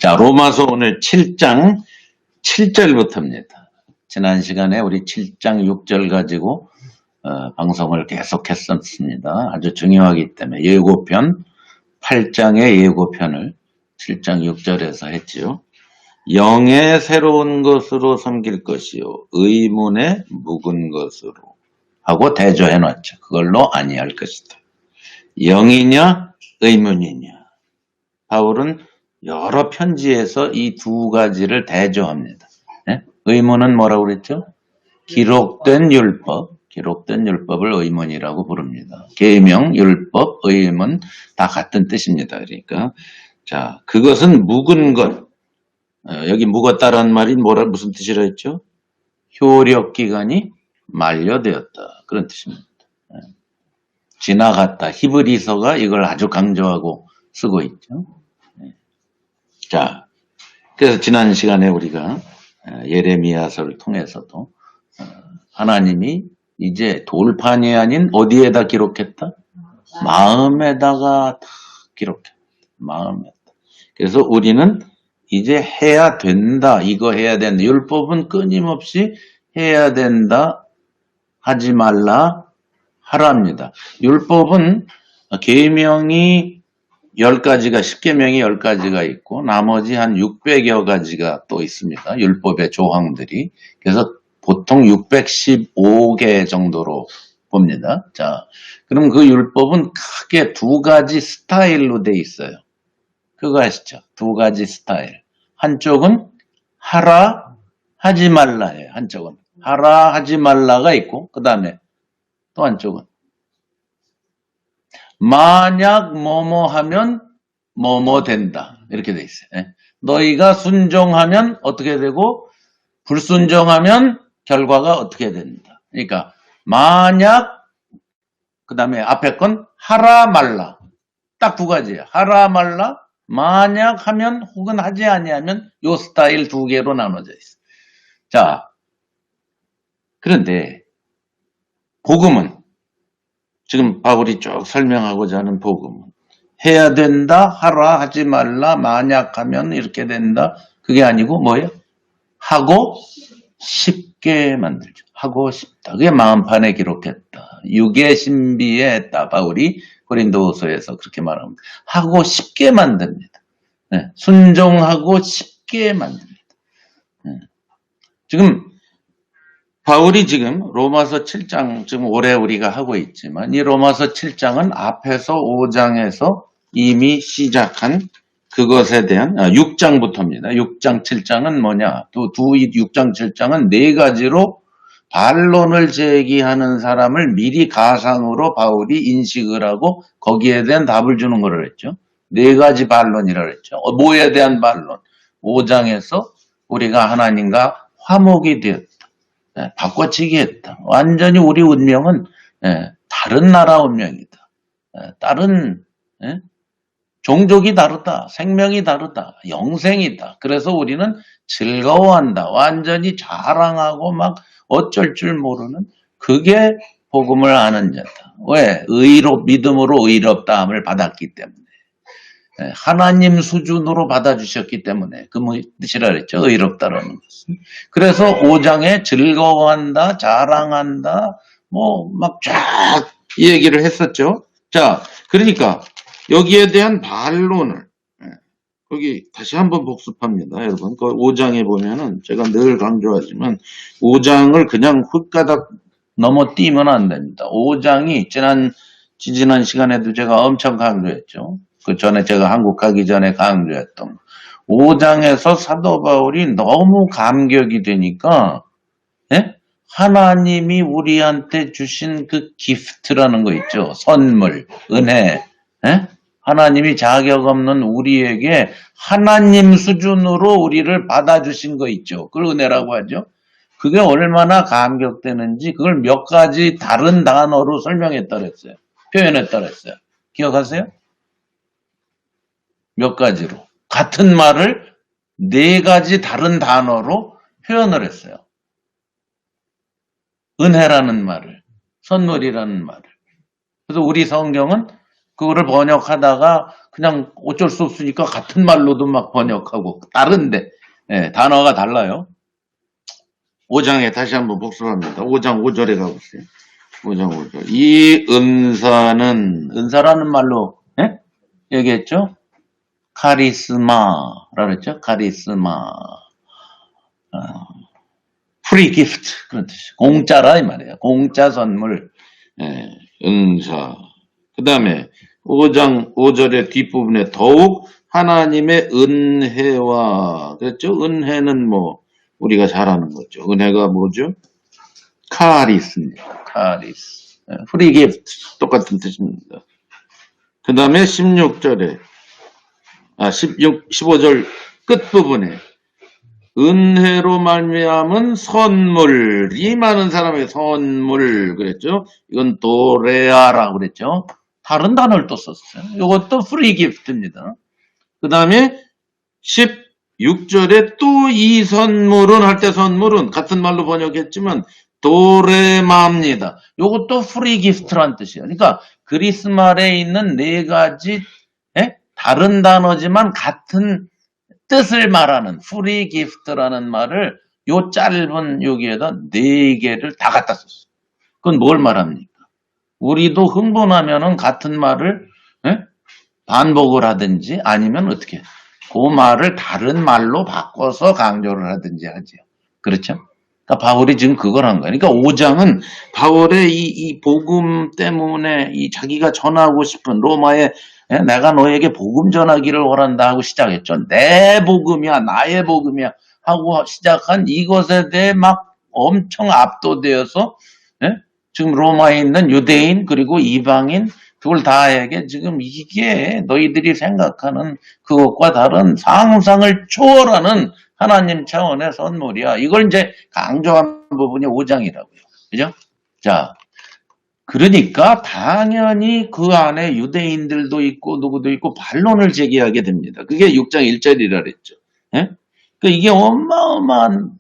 자, 로마서 오늘 7장 7절부터입니다. 지난 시간에 우리 7장 6절 가지고 방송을 계속했었습니다. 아주 중요하기 때문에 예고편, 8장의 예고편을 7장 6절에서 했지요. 영의 새로운 것으로 섬길 것이요 의문의 묵은 것으로 하고 대조해놨죠. 그걸로 아니할 것이다. 영이냐 의문이냐. 바울은 여러 편지에서 이 두 가지를 대조합니다. 네? 의문은 뭐라고 그랬죠? 기록된 율법을 의문이라고 부릅니다. 계명, 율법, 의문 다 같은 뜻입니다. 그러니까 자, 그것은 묵은 것. 여기 묵었다라는 말이 무슨 뜻이라 했죠? 효력 기간이 만료되었다. 그런 뜻입니다. 지나갔다. 히브리서가 이걸 아주 강조하고 쓰고 있죠. 자, 그래서 지난 시간에 우리가 예레미야서를 통해서도 하나님이 이제 돌판이 아닌 어디에다 기록했다? 마음에다가 다 기록했다. 마음에다. 그래서 우리는 이제 해야 된다. 이거 해야 된다. 율법은 끊임없이 해야 된다. 하지 말라. 하랍니다. 율법은 계명이 10가지가 10계명이 10가지가 있고 나머지 한 600여 가지가 또 있습니다. 율법의 조항들이. 그래서 보통 615개 정도로 봅니다. 자, 그럼 그 율법은 크게 두 가지 스타일로 돼 있어요. 그거 아시죠? 두 가지 스타일. 한쪽은 하라 하지 말라예요. 한쪽은 하라 하지 말라가 있고 그 다음에 또 한쪽은 만약 뭐뭐 하면 뭐뭐 된다. 이렇게 돼 있어요. 너희가 순종하면 어떻게 되고 불순종하면 결과가 어떻게 된다. 그러니까 만약 그 다음에 앞에 건 하라 말라. 딱 두 가지예요. 하라 말라 만약 하면 혹은 하지 아니하면 요 스타일 두 개로 나눠져 있어요. 자, 그런데 복음은 지금 바울이 쭉 설명하고자 하는 복음은 해야 된다, 하라, 하지 말라, 만약 하면 이렇게 된다. 그게 아니고 뭐예요? 하고 쉽게 만들죠. 하고 싶다. 그게 마음판에 기록했다. 육의 신비에 했다. 바울이 고린도후서에서 그렇게 말합니다. 하고 쉽게 만듭니다. 네, 순종하고 쉽게 만듭니다. 네. 지금 바울이 지금 로마서 7장 지금 올해 우리가 하고 있지만 이 로마서 7장은 앞에서 5장에서 이미 시작한 그것에 대한 6장부터입니다. 6장 7장은 뭐냐? 6장 7장은 네 가지로 반론을 제기하는 사람을 미리 가상으로 바울이 인식을 하고 거기에 대한 답을 주는 거를 했죠. 네 가지 반론이라고 했죠. 뭐에 대한 반론? 5장에서 우리가 하나님과 화목이 되었다. 바꿔치기 했다. 완전히 우리 운명은 다른 나라 운명이다. 다른 종족이 다르다. 생명이 다르다. 영생이다. 그래서 우리는 즐거워한다. 완전히 자랑하고 막 어쩔 줄 모르는 그게 복음을 아는 자다. 왜? 믿음으로 의롭다함을 받았기 때문에. 하나님 수준으로 받아주셨기 때문에 그 뜻이라 그랬죠. 의롭다라는 것은. 그래서 5장에 즐거워한다, 자랑한다, 뭐 막 쫙 얘기를 했었죠. 자, 그러니까 여기에 대한 반론을 거기 다시 한번 복습합니다. 여러분. 그 5장에 보면은 제가 늘 강조하지만 5장을 그냥 훅가닥 넘어뛰면 안 됩니다. 5장이 지지난 시간에도 제가 엄청 강조했죠. 그 전에 제가 한국 가기 전에 강조했던 5장에서 사도 바울이 너무 감격이 되니까 하나님이 우리한테 주신 그 기프트라는 거 있죠. 선물, 은혜. 하나님이 자격 없는 우리에게 하나님 수준으로 우리를 받아주신 거 있죠. 그걸 은혜라고 하죠. 그게 얼마나 감격되는지 그걸 몇 가지 다른 단어로 설명했다 그랬어요. 표현했다 그랬어요. 기억하세요? 몇 가지로. 같은 말을 네 가지 다른 단어로 표현을 했어요. 은혜라는 말을, 선물이라는 말을. 그래서 우리 성경은 그거를 번역하다가 그냥 어쩔 수 없으니까 같은 말로도 막 번역하고 다른데 예, 단어가 달라요. 5장에 다시 한번 복습합니다. 5장 5절에 가보세요. 5장 5절. 이 은사라는 말로 예? 얘기했죠? 카리스마라 그랬죠? 카리스마. 프리 기프트 그런 뜻이에요. 공짜라 이 말이에요. 공짜 선물. 예, 은사. 그 다음에 5장 5절의 뒷부분에 더욱 하나님의 은혜와 그랬죠? 은혜는 뭐 우리가 잘 아는 거죠. 은혜가 뭐죠? 카리스입니다. 카리스. 프리 기프트 똑같은 뜻입니다. 그 다음에 16절에 15절 끝부분에 은혜로 말미암은 선물, 이 많은 사람의 선물 그랬죠. 이건 도레아라고 그랬죠. 다른 단어를 또 썼어요. 이것도 프리 기프트입니다. 그 다음에 16절에 또 이 선물은 할 때 선물은 같은 말로 번역했지만 도레마입니다. 이것도 프리 기프트란 뜻이에요. 그러니까 그리스 말에 있는 네 가지 다른 단어지만 같은 뜻을 말하는 프리 기프트라는 말을 요 짧은 여기에다 네 개를 다 갖다 썼어요. 그건 뭘 말합니까? 우리도 흥분하면은 같은 말을 반복을 하든지 아니면 어떻게 그 말을 다른 말로 바꿔서 강조를 하든지 하죠. 그렇죠? 그러니까 바울이 지금 그걸 한 거예요. 그러니까 5장은 바울의 이 복음 때문에 이 자기가 전하고 싶은 로마에 내가 너에게 복음 전하기를 원한다 하고 시작했죠. 내 복음이야, 나의 복음이야 하고 시작한 이것에 대해 막 엄청 압도되어서 지금 로마에 있는 유대인 그리고 이방인 둘 다에게 지금 이게 너희들이 생각하는 그것과 다른 상상을 초월하는 하나님 차원의 선물이야. 이걸 이제 강조한 부분이 5장이라고요. 그죠? 자, 그러니까 당연히 그 안에 유대인들도 있고 누구도 있고 반론을 제기하게 됩니다. 그게 6장 1절이라 그랬죠. 예? 그러니까 이게 어마어마한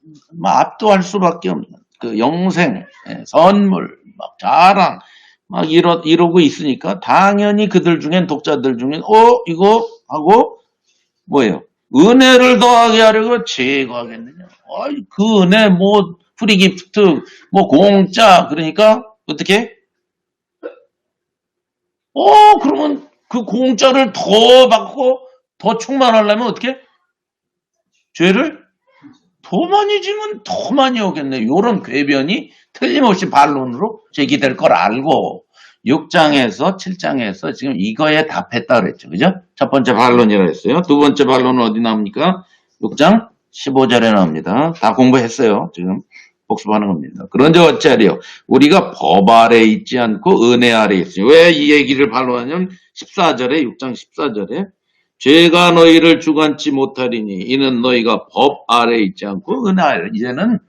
압도할 수밖에 없는 그 영생, 선물, 막 자랑 막 이러고 있으니까 당연히 그들 중엔 독자들 중엔 이거 하고 뭐예요? 은혜를 더하게 하려고 제거하겠느냐? 그 은혜 뭐 프리 기프트 뭐 공짜 그러니까 어떻게? 그러면 그 공짜를 더 받고 더 충만하려면 어떻게? 죄를 더 많이 지면 더 많이 오겠네. 이런 궤변이 틀림없이 반론으로 제기될 걸 알고 6장에서 7장에서 지금 이거에 답했다 그랬죠. 그죠? 첫 번째 반론이라 했어요. 두 번째 반론은 어디 나옵니까? 6장 15절에 나옵니다. 다 공부했어요. 지금 복습하는 겁니다. 그런데 어찌하리요? 우리가 법 아래 있지 않고 은혜 아래 있으니 왜 이 얘기를 반론하냐면 14절에 6장 14절에 죄가 너희를 주관치 못하리니 이는 너희가 법 아래 있지 않고 은혜 아래 이제는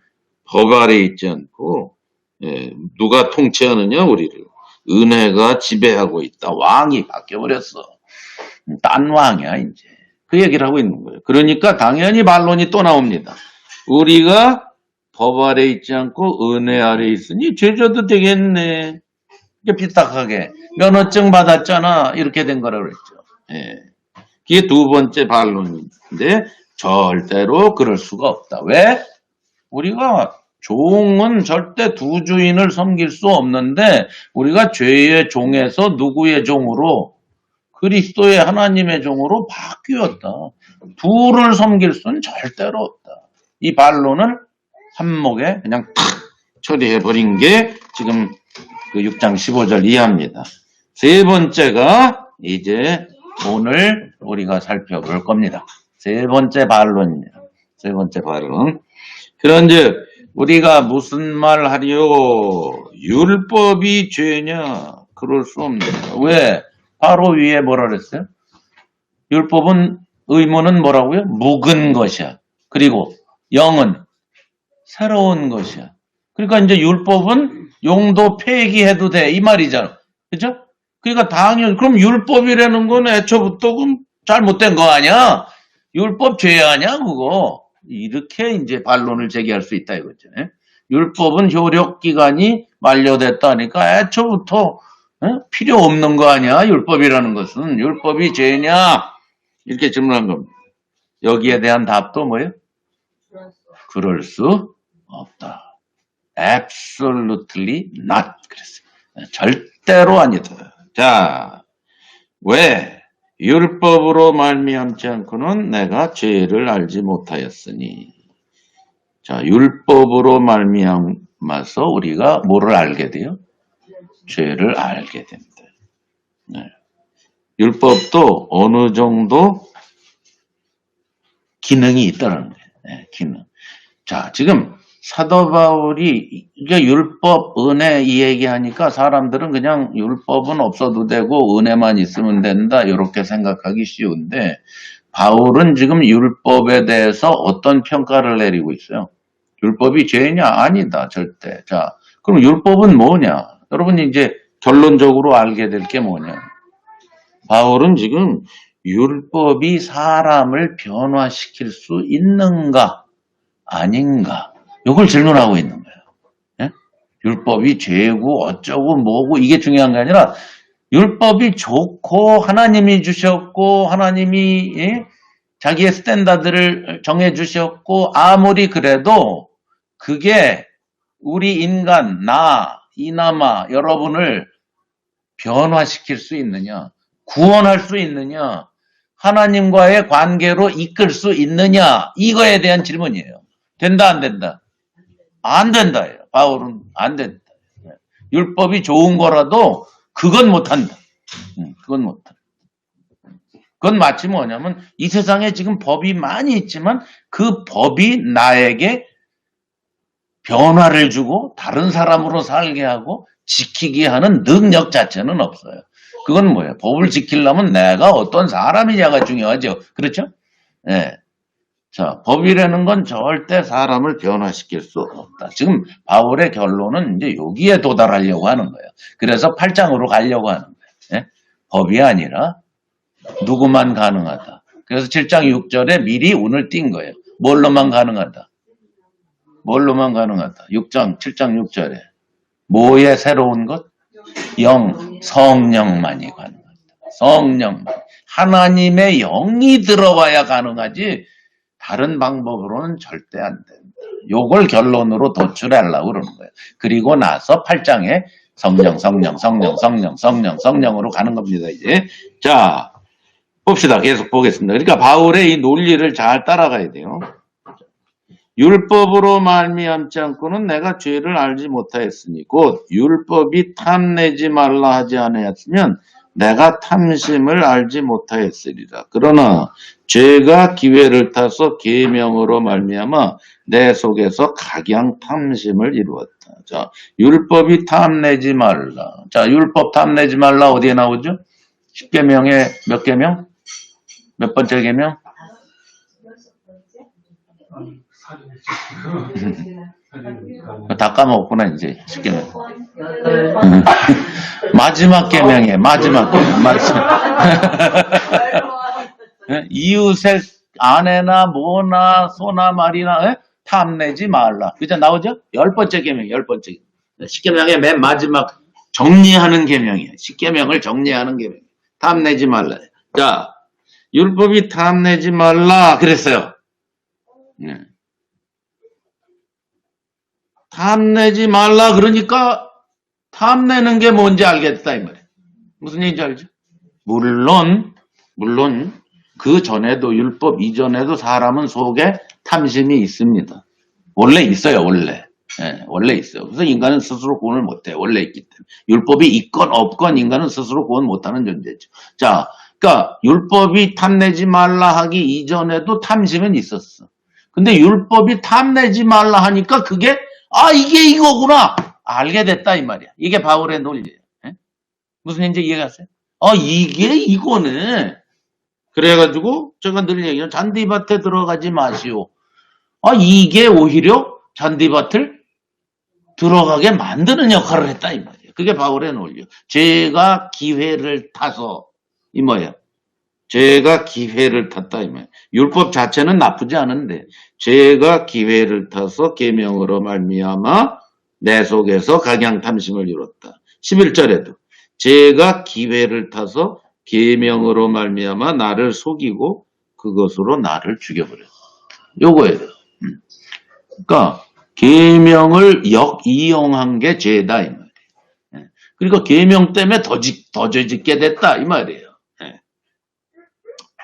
법 아래 있지 않고 누가 통치하느냐 우리를 은혜가 지배하고 있다. 왕이 바뀌어버렸어. 딴 왕이야 이제. 그 얘기를 하고 있는 거예요. 그러니까 당연히 반론이 또 나옵니다. 우리가 법 아래 있지 않고 은혜 아래 있으니 죄져도 되겠네. 이게 비슷하게 면허증 받았잖아. 이렇게 된 거라고 그랬죠. 그게 두 번째 반론인데 절대로 그럴 수가 없다. 왜? 우리가 종은 절대 두 주인을 섬길 수 없는데 우리가 죄의 종에서 누구의 종으로? 그리스도의 하나님의 종으로 바뀌었다. 둘을 섬길 수는 절대로 없다. 이 반론을 한목에 그냥 탁 처리해버린 게 지금 그 6장 15절 이하입니다. 세 번째가 이제 오늘 우리가 살펴볼 겁니다. 세 번째 반론입니다. 세 번째 반론. 그런즉 우리가 무슨 말 하리요? 율법이 죄냐? 그럴 수 없습니다. 왜? 바로 위에 뭐라 그랬어요? 율법은 의무는 뭐라고요? 묵은 것이야. 그리고 영은 새로운 것이야. 그러니까 이제 율법은 용도 폐기해도 돼. 이 말이잖아. 그죠? 그러니까 당연히 그럼 율법이라는 건 애초부터 잘못된 거 아니야? 율법 죄 아니야 그거? 이렇게 이제 반론을 제기할 수 있다 이거죠. 율법은 효력 기간이 만료됐다니까 애초부터 필요 없는 거 아니야? 율법이라는 것은. 율법이 죄냐? 이렇게 질문한 겁니다. 여기에 대한 답도 뭐예요? 그럴 수 없다. Absolutely not. 그랬어요. 절대로 아니다. 자, 왜? 율법으로 말미암지 않고는 내가 죄를 알지 못하였으니. 자, 율법으로 말미암아서 우리가 뭐를 알게 돼요? 죄를 알게 됩니다. 네. 율법도 어느 정도 기능이 있다는 거예요. 네, 기능. 자, 지금 사도 바울이 이게 율법, 은혜 이 얘기하니까 사람들은 그냥 율법은 없어도 되고 은혜만 있으면 된다 이렇게 생각하기 쉬운데 바울은 지금 율법에 대해서 어떤 평가를 내리고 있어요? 율법이 죄냐? 아니다, 절대. 자, 그럼 율법은 뭐냐? 여러분 이제 결론적으로 알게 될 게 뭐냐? 바울은 지금 율법이 사람을 변화시킬 수 있는가? 아닌가? 이걸 질문하고 있는 거예요. 예? 율법이 죄고 어쩌고 뭐고 이게 중요한 게 아니라 율법이 좋고 하나님이 주셨고 하나님이 자기의 스탠다드를 정해 주셨고 아무리 그래도 그게 우리 인간, 나, 이나마 여러분을 변화시킬 수 있느냐? 구원할 수 있느냐? 하나님과의 관계로 이끌 수 있느냐? 이거에 대한 질문이에요. 된다, 안 된다? 안 된다예요. 바울은 안 된다. 율법이 좋은 거라도 그건 못한다. 그건 못한다. 그건 마치 뭐냐면 이 세상에 지금 법이 많이 있지만 그 법이 나에게 변화를 주고 다른 사람으로 살게 하고 지키게 하는 능력 자체는 없어요. 그건 뭐예요? 법을 지키려면 내가 어떤 사람이냐가 중요하죠. 그렇죠? 네. 자, 법이라는 건 절대 사람을 변화시킬 수 없다. 지금 바울의 결론은 이제 여기에 도달하려고 하는 거예요. 그래서 8장으로 가려고 하는 거예요. 네? 법이 아니라 누구만 가능하다. 그래서 7장 6절에 미리 운을 띈 거예요. 뭘로만 가능하다? 뭘로만 가능하다? 6장, 7장 6절에. 뭐의 새로운 것? 성령만이 가능하다. 성령만. 하나님의 영이 들어와야 가능하지 다른 방법으로는 절대 안 된다. 요걸 결론으로 도출하려고 그러는 거예요. 그리고 나서 8장에 성령으로 가는 겁니다, 이제. 자, 봅시다. 계속 보겠습니다. 그러니까 바울의 이 논리를 잘 따라가야 돼요. 율법으로 말미암지 않고는 내가 죄를 알지 못하였으니 곧 율법이 탐내지 말라 하지 아니하였으면 내가 탐심을 알지 못하였으리라. 그러나 죄가 기회를 타서 계명으로 말미암아 내 속에서 각양 탐심을 이루었다. 자, 율법이 탐내지 말라. 자, 율법 탐내지 말라 어디에 나오죠? 10계명에 몇 계명? 몇 번째 계명? 다 까먹었구나 이제 10계명. 마지막 계명이에요. 마지막 계명. 이웃의 아내나 뭐나 소나 말이나 탐내지 말라. 그죠? 나오죠? 10번째 계명, 10번째. 10계명의 맨 마지막 정리하는 계명이에요. 10계명을 정리하는 계명. 탐내지 말라. 자, 율법이 탐내지 말라 그랬어요. 네. 탐내지 말라 그러니까 탐내는 게 뭔지 알겠다 이 말이에요. 무슨 얘기인지 알죠? 물론 그 전에도 율법 이전에도 사람은 속에 탐심이 있습니다. 원래 있어요. 원래. 네, 원래 있어요. 그래서 인간은 스스로 구원을 못해요. 원래 있기 때문에. 율법이 있건 없건 인간은 스스로 구원 못하는 존재죠. 자, 그러니까 율법이 탐내지 말라 하기 이전에도 탐심은 있었어. 근데 율법이 탐내지 말라 하니까 그게 이게 이거구나 알게 됐다 이 말이야. 이게 바울의 논리예요. 네? 무슨 얘기인지 이해가세요? 이게 이거네. 그래가지고 제가 늘 얘기해요. 잔디밭에 들어가지 마시오. 이게 오히려 잔디밭을 들어가게 만드는 역할을 했다 이 말이에요. 그게 바울의 논리예요. 죄가 기회를 타서 이 뭐예요? 죄가 기회를 탔다 이 말이에요. 율법 자체는 나쁘지 않은데 죄가 기회를 타서 계명으로 말미암아 내 속에서 각양 탐심을 이뤘다. 11절에도 죄가 기회를 타서 계명으로 말미암아 나를 속이고 그것으로 나를 죽여버렸어. 요거예요. 그러니까 계명을 역이용한 게 죄다 이 말이에요. 그러니까 계명 때문에 더 죄짓게 됐다 이 말이에요.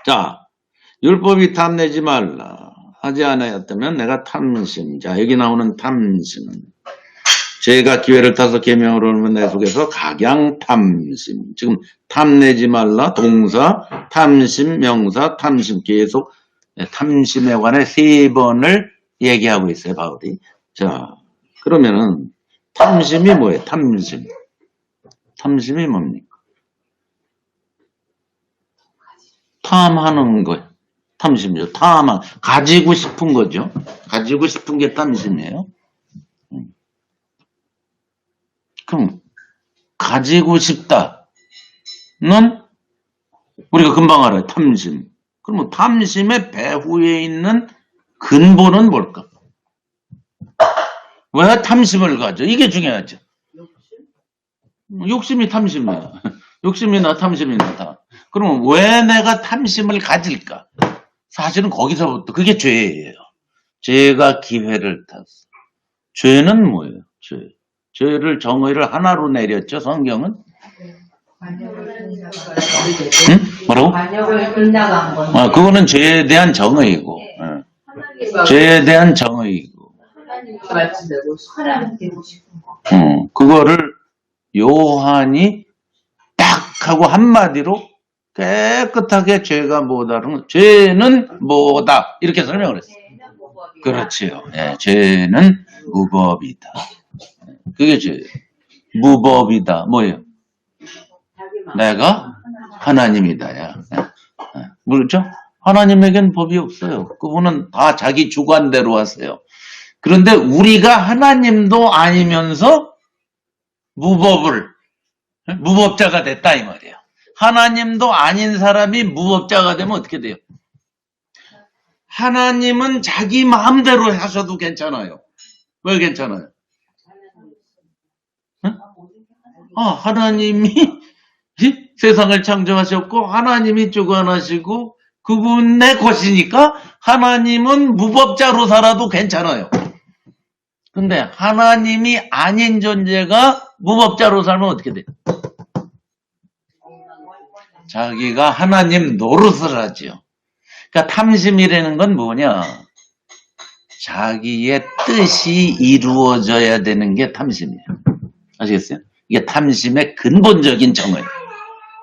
자, 율법이 탐내지 말라 하지 않았다면 내가 탐심. 자, 여기 나오는 탐심은 죄가 기회를 타서 계명으로 오면 내 속에서 각양탐심. 지금 탐내지 말라 동사, 탐심, 명사, 탐심 계속 탐심에 관해 3번을 얘기하고 있어요, 바울이. 자, 그러면은 탐심이 뭐예요? 탐심. 탐심이 뭡니까? 탐하는 거예요. 탐심이죠. 가지고 싶은 거죠. 가지고 싶은 게 탐심이에요. 그럼 가지고 싶다는 우리가 금방 알아요. 탐심. 그러면 탐심의 배후에 있는 근본은 뭘까? 왜 탐심을 가져? 이게 중요하죠. 욕심이 탐심이야. 욕심이나 탐심이나 다. 그러면 왜 내가 탐심을 가질까? 사실은 거기서부터 그게 죄예요. 죄가 기회를 탔어. 죄는 뭐예요? 죄를 정의를 하나로 내렸죠. 성경은. 응? 뭐라고? 반역을 끝나간 건. 그거는 죄에 대한 정의이고. 죄에 대한 정의이고. 말씀대로 사람 되고 싶은 거. 그거를 요한이 딱 하고 한마디로 깨끗하게 죄가 뭐다는 죄는 뭐다 이렇게 설명을 했어요. 그렇지요. 예, 죄는 무법이다. 그게 죄예요. 무법이다. 뭐예요? 내가 하나님이다야. 그렇죠? 하나님에겐 법이 없어요. 그분은 다 자기 주관대로 하세요. 그런데 우리가 하나님도 아니면서 무법자가 됐다 이 말이에요. 하나님도 아닌 사람이 무법자가 되면 어떻게 돼요? 하나님은 자기 마음대로 하셔도 괜찮아요. 왜 괜찮아요? 응? 하나님이 세상을 창조하셨고 하나님이 주관하시고 그분의 것이니까 하나님은 무법자로 살아도 괜찮아요. 근데 하나님이 아닌 존재가 무법자로 살면 어떻게 돼요? 자기가 하나님 노릇을 하죠. 그러니까 탐심이라는 건 뭐냐? 자기의 뜻이 이루어져야 되는 게 탐심이에요. 아시겠어요? 이게 탐심의 근본적인 정의.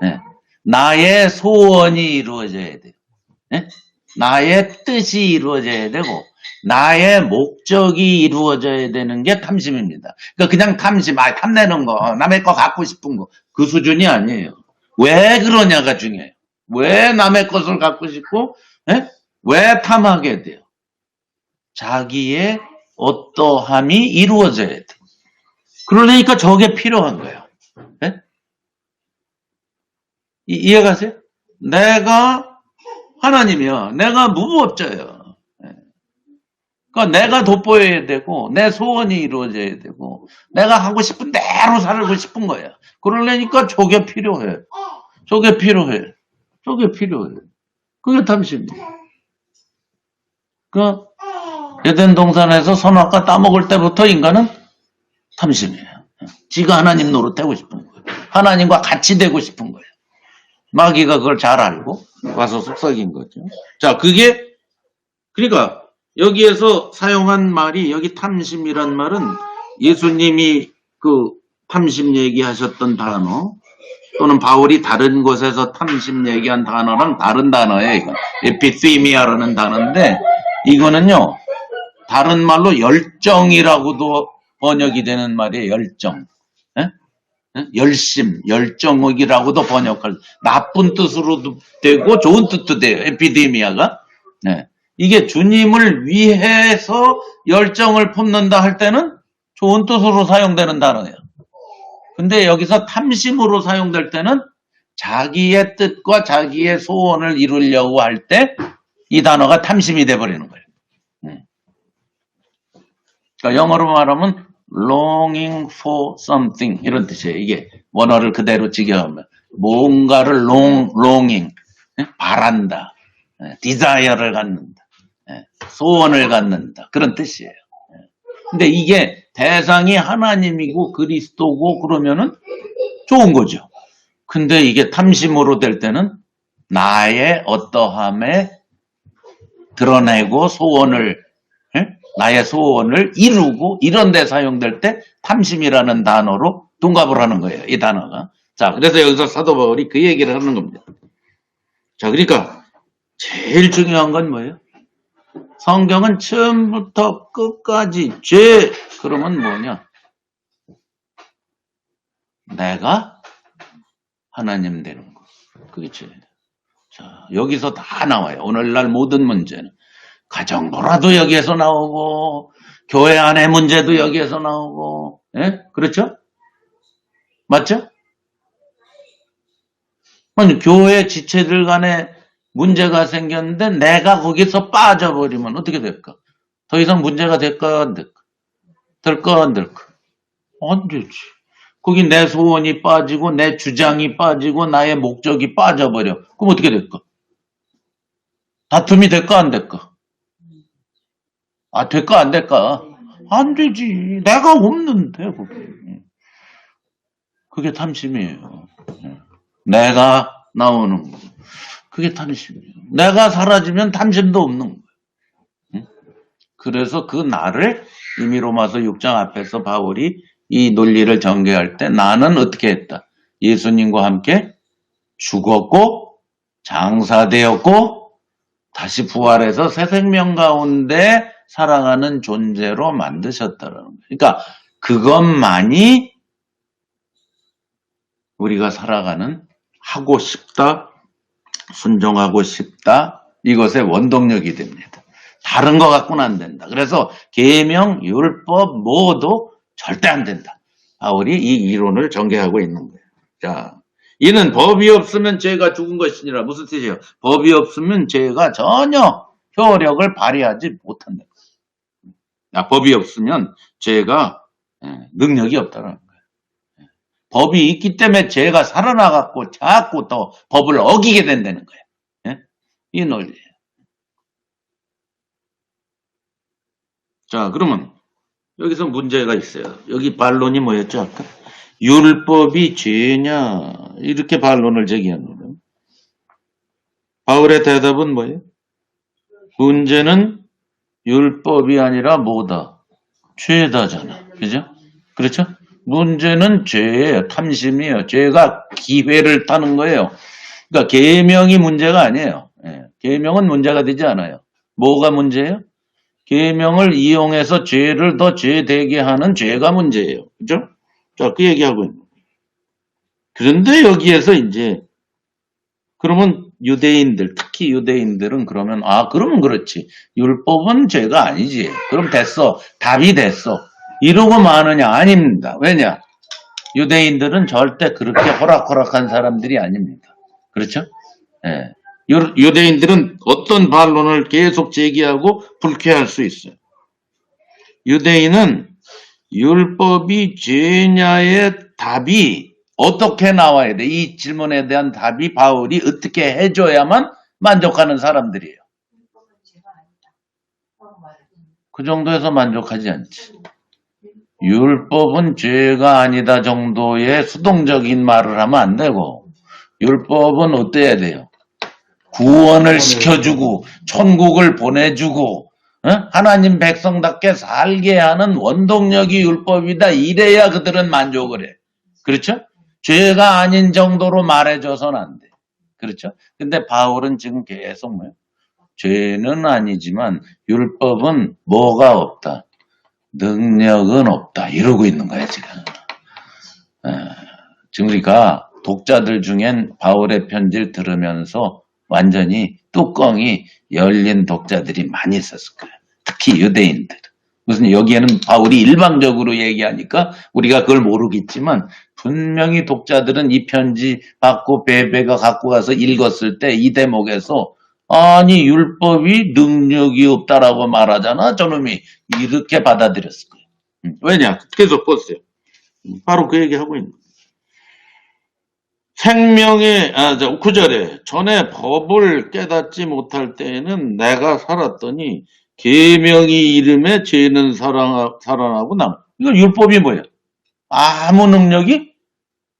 네. 나의 소원이 이루어져야 돼요. 네? 나의 뜻이 이루어져야 되고 나의 목적이 이루어져야 되는 게 탐심입니다. 그러니까 그냥 탐내는 거, 남의 거 갖고 싶은 거, 그 수준이 아니에요. 왜 그러냐가 중요해요. 왜 남의 것을 갖고 싶고, 네? 왜 탐하게 돼요? 자기의 어떠함이 이루어져야 돼. 그러니까 저게 필요한 거예요. 네? 이해가세요? 내가 하나님이야. 내가 무법자야. 그러니까 내가 돋보여야 되고 내 소원이 이루어져야 되고 내가 하고 싶은 대로 살고 싶은 거야. 그러려니까 저게 필요해. 저게 필요해. 그게 탐심이야. 그 에덴 동산에서 선악과 따먹을 때부터 인간은 탐심이에요. 지가 하나님 노릇하고 싶은 거예요. 하나님과 같이 되고 싶은 거예요. 마귀가 그걸 잘 알고 와서 속삭인 거죠. 자, 그러니까 여기에서 사용한 말이, 여기 탐심이란 말은 예수님이 그 탐심 얘기하셨던 단어 또는 바울이 다른 곳에서 탐심 얘기한 단어랑 다른 단어예요. 이건 에피세미아라는 단어인데 이거는요 다른 말로 열정이라고도 번역이 되는 말이에요. 열정. 열심, 열정이라고도 번역할, 나쁜 뜻으로도 되고 좋은 뜻도 돼요. 에피데미아가. 네. 이게 주님을 위해서 열정을 품는다 할 때는 좋은 뜻으로 사용되는 단어예요. 근데 여기서 탐심으로 사용될 때는 자기의 뜻과 자기의 소원을 이루려고 할 때 이 단어가 탐심이 돼버리는 거예요. 그러니까 영어로 말하면 longing for something 이런 뜻이에요. 이게 원어를 그대로 직역하면 뭔가를 longing 바란다, desire를 갖는다, 소원을 갖는다 그런 뜻이에요. 근데 이게 대상이 하나님이고 그리스도고 그러면은 좋은 거죠. 근데 이게 탐심으로 될 때는 나의 어떠함에 드러내고 소원을 나의 소원을 이루고 이런 데 사용될 때 탐심이라는 단어로 둔갑을 하는 거예요. 이 단어가. 자, 그래서 여기서 사도 바울이 그 얘기를 하는 겁니다. 자, 그러니까 제일 중요한 건 뭐예요? 성경은 처음부터 끝까지 죄 그러면 뭐냐? 내가 하나님 되는 거. 그게 죄예요. 자, 여기서 다 나와요. 오늘날 모든 문제는. 가정부라도 여기에서 나오고 교회 안의 문제도 여기에서 나오고 그렇죠? 맞죠? 아니 교회 지체들 간에 문제가 생겼는데 내가 거기서 빠져버리면 어떻게 될까? 더 이상 문제가 될까 안 될까? 될까 안 될까? 안 되지. 거기 내 소원이 빠지고 내 주장이 빠지고 나의 목적이 빠져버려. 그럼 어떻게 될까? 다툼이 될까 안 될까? 아, 될까 안 될까? 안 되지. 내가 없는데 그게 탐심이에요. 내가 나오는 거. 그게 탐심이에요. 내가 사라지면 탐심도 없는 거예요. 그래서 그 나를 이미 로마서 6장 앞에서 바울이 이 논리를 전개할 때 나는 어떻게 했다? 예수님과 함께 죽었고 장사되었고 다시 부활해서 새 생명 가운데 살아가는 존재로 만드셨다라는 거예요. 그러니까 그것만이 우리가 살아가는 하고 싶다, 순종하고 싶다 이것의 원동력이 됩니다. 다른 거 갖고는 안 된다. 그래서 계명, 율법 모두 절대 안 된다. 바울이 이 이론을 전개하고 있는 거예요. 자, 이는 법이 없으면 죄가 죽은 것이니라. 무슨 뜻이에요? 법이 없으면 죄가 전혀 효력을 발휘하지 못한다. 법이 없으면 죄가 능력이 없다는 거예요. 법이 있기 때문에 죄가 살아나갖고 자꾸 더 법을 어기게 된다는 거예요. 이 논리예요. 자, 그러면 여기서 문제가 있어요. 여기 반론이 뭐였죠? 아까? 율법이 죄냐? 이렇게 반론을 제기합니다. 바울의 대답은 뭐예요? 문제는 율법이 아니라 뭐다? 죄다잖아. 그죠? 그렇죠? 문제는 죄예요. 탐심이에요. 죄가 기회를 타는 거예요. 그러니까 계명이 문제가 아니에요. 계명은 문제가 되지 않아요. 뭐가 문제예요? 계명을 이용해서 죄를 더 죄되게 하는 죄가 문제예요. 그죠? 자, 그 얘기하고 있는 거예요. 그런데 여기에서 이제 그러면 유대인들, 특히 유대인들은 그러면 그러면 그렇지. 율법은 죄가 아니지. 그럼 됐어. 답이 됐어. 이러고 마느냐? 아닙니다. 왜냐? 유대인들은 절대 그렇게 호락호락한 사람들이 아닙니다. 그렇죠? 예. 유대인들은 어떤 반론을 계속 제기하고 불쾌할 수 있어요. 유대인은 율법이 죄냐의 답이 어떻게 나와야 돼? 이 질문에 대한 답이 바울이 어떻게 해줘야만 만족하는 사람들이에요. 그 정도에서 만족하지 않지. 율법은 죄가 아니다 정도의 수동적인 말을 하면 안 되고 율법은 어때야 돼요? 구원을 시켜주고 천국을 보내주고 하나님 백성답게 살게 하는 원동력이 율법이다. 이래야 그들은 만족을 해. 그렇죠? 죄가 아닌 정도로 말해줘서는 안 돼. 그렇죠? 근데 바울은 지금 계속 뭐예요? 죄는 아니지만 율법은 뭐가 없다? 능력은 없다. 이러고 있는 거야 지금. 지금 우리가 독자들 중엔 바울의 편지를 들으면서 완전히 뚜껑이 열린 독자들이 많이 있었을 거예요. 특히 유대인들. 무슨 여기에는 바울이 일방적으로 얘기하니까 우리가 그걸 모르겠지만 분명히 독자들은 이 편지 받고 베베가 갖고 가서 읽었을 때 이 대목에서 아니 율법이 능력이 없다라고 말하잖아. 저놈이 이렇게 받아들였을 거예요. 왜냐? 계속 보세요. 바로 그 얘기하고 있는 거예요. 생명의, 9절에 전에 법을 깨닫지 못할 때에는 내가 살았더니 계명이 이름에 죄는 살아나고 남. 이건 율법이 뭐예요? 아무 능력이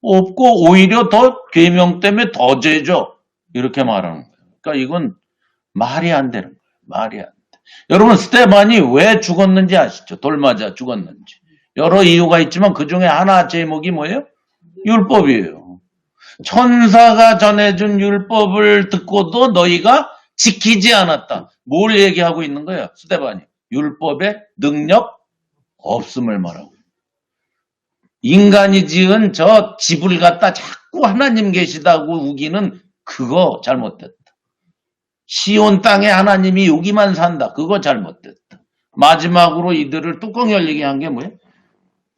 없고 오히려 더 계명 때문에 더 죄죠. 이렇게 말하는 거예요. 그러니까 이건 말이 안 되는 거예요. 말이 안 돼. 여러분 스테반이 왜 죽었는지 아시죠? 돌 맞아 죽었는지. 여러 이유가 있지만 그 중에 하나 제목이 뭐예요? 율법이에요. 천사가 전해준 율법을 듣고도 너희가 지키지 않았다. 뭘 얘기하고 있는 거예요? 스테반이. 율법의 능력 없음을 말하고. 인간이 지은 저 집을 갖다 자꾸 하나님 계시다고 우기는 그거 잘못됐다. 시온 땅에 하나님이 여기만 산다. 그거 잘못됐다. 마지막으로 이들을 뚜껑 열리게 한 게 뭐예요?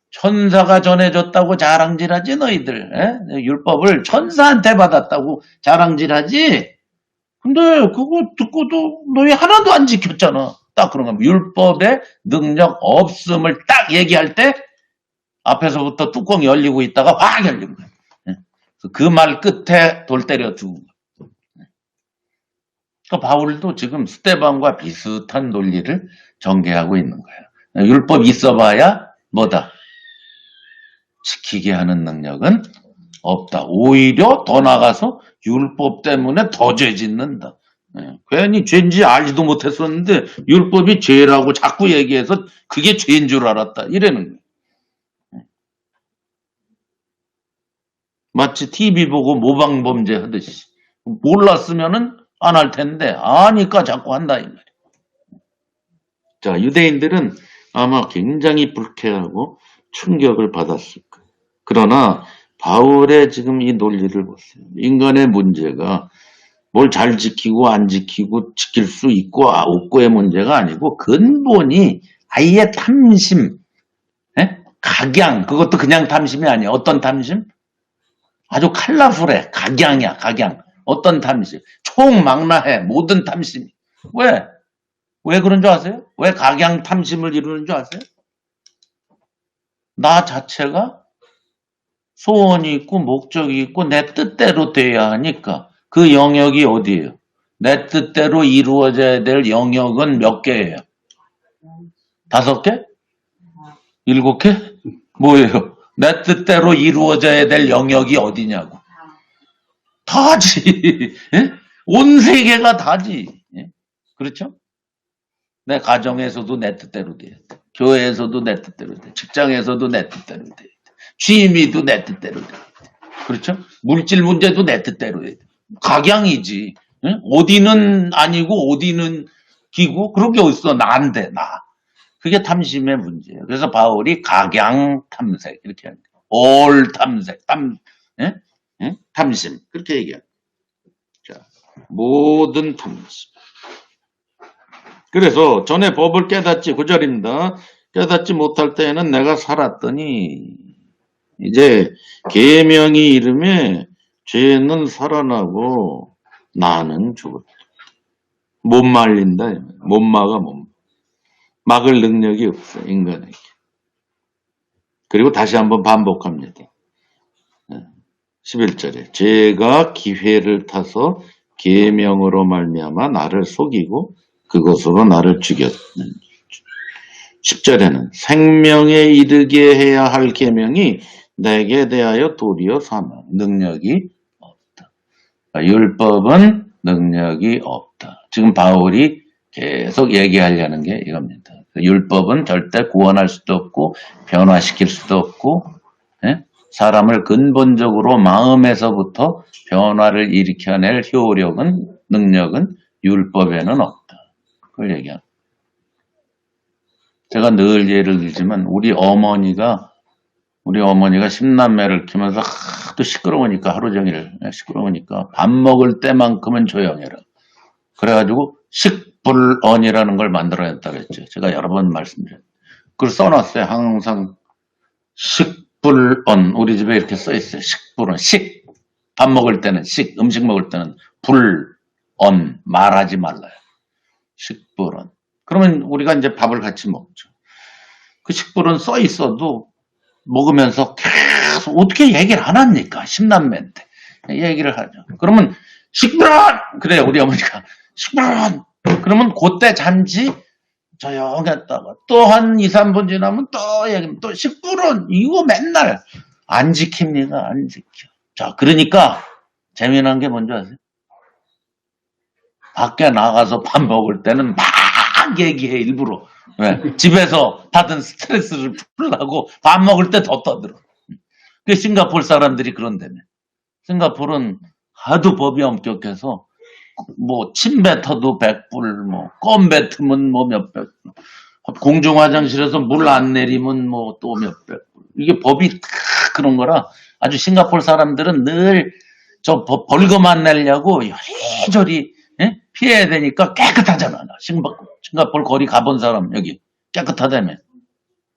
천사가 전해줬다고 자랑질하지 너희들. 에? 율법을 천사한테 받았다고 자랑질하지. 근데 그거 듣고도 너희 하나도 안 지켰잖아. 딱 그런 겁니다. 율법의 능력 없음을 딱 얘기할 때 앞에서부터 뚜껑 열리고 있다가 확 열린 거예요. 그 말 끝에 돌 때려 죽은 거예요. 그러니까 바울도 지금 스데반과 비슷한 논리를 전개하고 있는 거예요. 율법 있어봐야 뭐다? 지키게 하는 능력은 없다. 오히려 더 나가서 율법 때문에 더 죄 짓는다. 괜히 죄인지 알지도 못했었는데 율법이 죄라고 자꾸 얘기해서 그게 죄인 줄 알았다. 이러는 거예요. 마치 TV 보고 모방범죄 하듯이. 몰랐으면은 안 할 텐데 아니까 자꾸 한다 이 말이에요. 자, 유대인들은 아마 굉장히 불쾌하고 충격을 받았을 거예요. 그러나 바울의 지금 이 논리를 보세요. 인간의 문제가 뭘 잘 지키고 안 지키고 지킬 수 있고 없고의 문제가 아니고 근본이 아예 탐심, 각양, 그것도 그냥 탐심이 아니에요. 어떤 탐심? 아주 컬러풀해. 각양이야, 각양. 어떤 탐심? 총망라해. 모든 탐심이. 왜? 왜 그런 줄 아세요? 왜 각양 탐심을 이루는 줄 아세요? 나 자체가 소원이 있고 목적이 있고 내 뜻대로 돼야 하니까 그 영역이 어디예요? 내 뜻대로 이루어져야 될 영역은 몇 개예요? 5개? 7개? 뭐예요? 내 뜻대로 이루어져야 될 영역이 어디냐고. 다지. 예? 온 세계가 다지. 예? 그렇죠? 내 가정에서도 내 뜻대로 돼야 돼. 교회에서도 내 뜻대로 돼. 직장에서도 내 뜻대로 돼. 취미도 내 뜻대로 돼. 그렇죠? 물질 문제도 내 뜻대로 돼. 각양이지. 예? 어디는 아니고 어디는 기고 그런 게 어딨어. 나인데 나. 그게 탐심의 문제예요. 그래서 바울이 각양 탐색 이렇게 합니다. 올 탐색, 탐심 그렇게 얘기합니다. 자, 모든 탐심. 그래서 전에 법을 깨닫지 9절입니다. 깨닫지 못할 때에는 내가 살았더니 이제 계명이 이름에 죄는 살아나고 나는 죽었다. 못 말린다. 못 막아 못. 막을 능력이 없어 인간에게. 그리고 다시 한번 반복합니다. 11절에 죄가 기회를 타서 계명으로 말미암아 나를 속이고 그것으로 나를 죽였는. 10절에는 생명에 이르게 해야 할 계명이 내게 대하여 도리어 사망. 능력이 없다. 율법은 능력이 없다. 지금 바울이 계속 얘기하려는 게 이겁니다. 율법은 절대 구원할 수도 없고 변화시킬 수도 없고 사람을 근본적으로 마음에서부터 변화를 일으켜낼 효력은 능력은 율법에는 없다. 그걸 얘기합니다. 제가 늘 예를 들지만 우리 어머니가 10남매를 키우면서 하도 시끄러우니까 하루 종일 시끄러우니까 밥 먹을 때만큼은 조용해라. 그래가지고 식불언이라는 걸 만들어냈다고 했죠. 제가 여러 번 말씀드렸어요. 그걸 써놨어요. 항상 식불언. 우리 집에 이렇게 써있어요. 식불언. 밥 먹을 때는 음식 먹을 때는 불언. 말하지 말라요. 식불언. 그러면 우리가 이제 밥을 같이 먹죠. 그 식불은 써 있어도 먹으면서 계속 어떻게 얘기를 안 합니까? 10남매인데. 얘기를 하죠. 그러면 식불은! 그래요, 우리 어머니가. 식불은! 그러면 그때 잠시 조용했다가 또 한 2, 3분 지나면 또 얘기하면 또 식불은! 이거 맨날 안 지킵니다. 안 지켜. 자, 그러니까 재미난 게 뭔지 아세요? 밖에 나가서 밥 먹을 때는 막 얘기해, 일부러. 왜? 집에서 받은 스트레스를 풀려고 밥 먹을 때 더 떠들어. 그 싱가포르 사람들이 그런다며. 싱가포르는 하도 법이 엄격해서 뭐 침 뱉어도 100불, 뭐 껌 뱉으면 뭐 몇백 불, 공중 화장실에서 물 안 내리면 뭐 또 몇백 불. 이게 법이 다 그런 거라 아주 싱가포르 사람들은 늘 저 벌금 안 내려고 여리저리 피해야 되니까 깨끗하잖아. 싱가포르 거리 가본 사람 여기 깨끗하다며.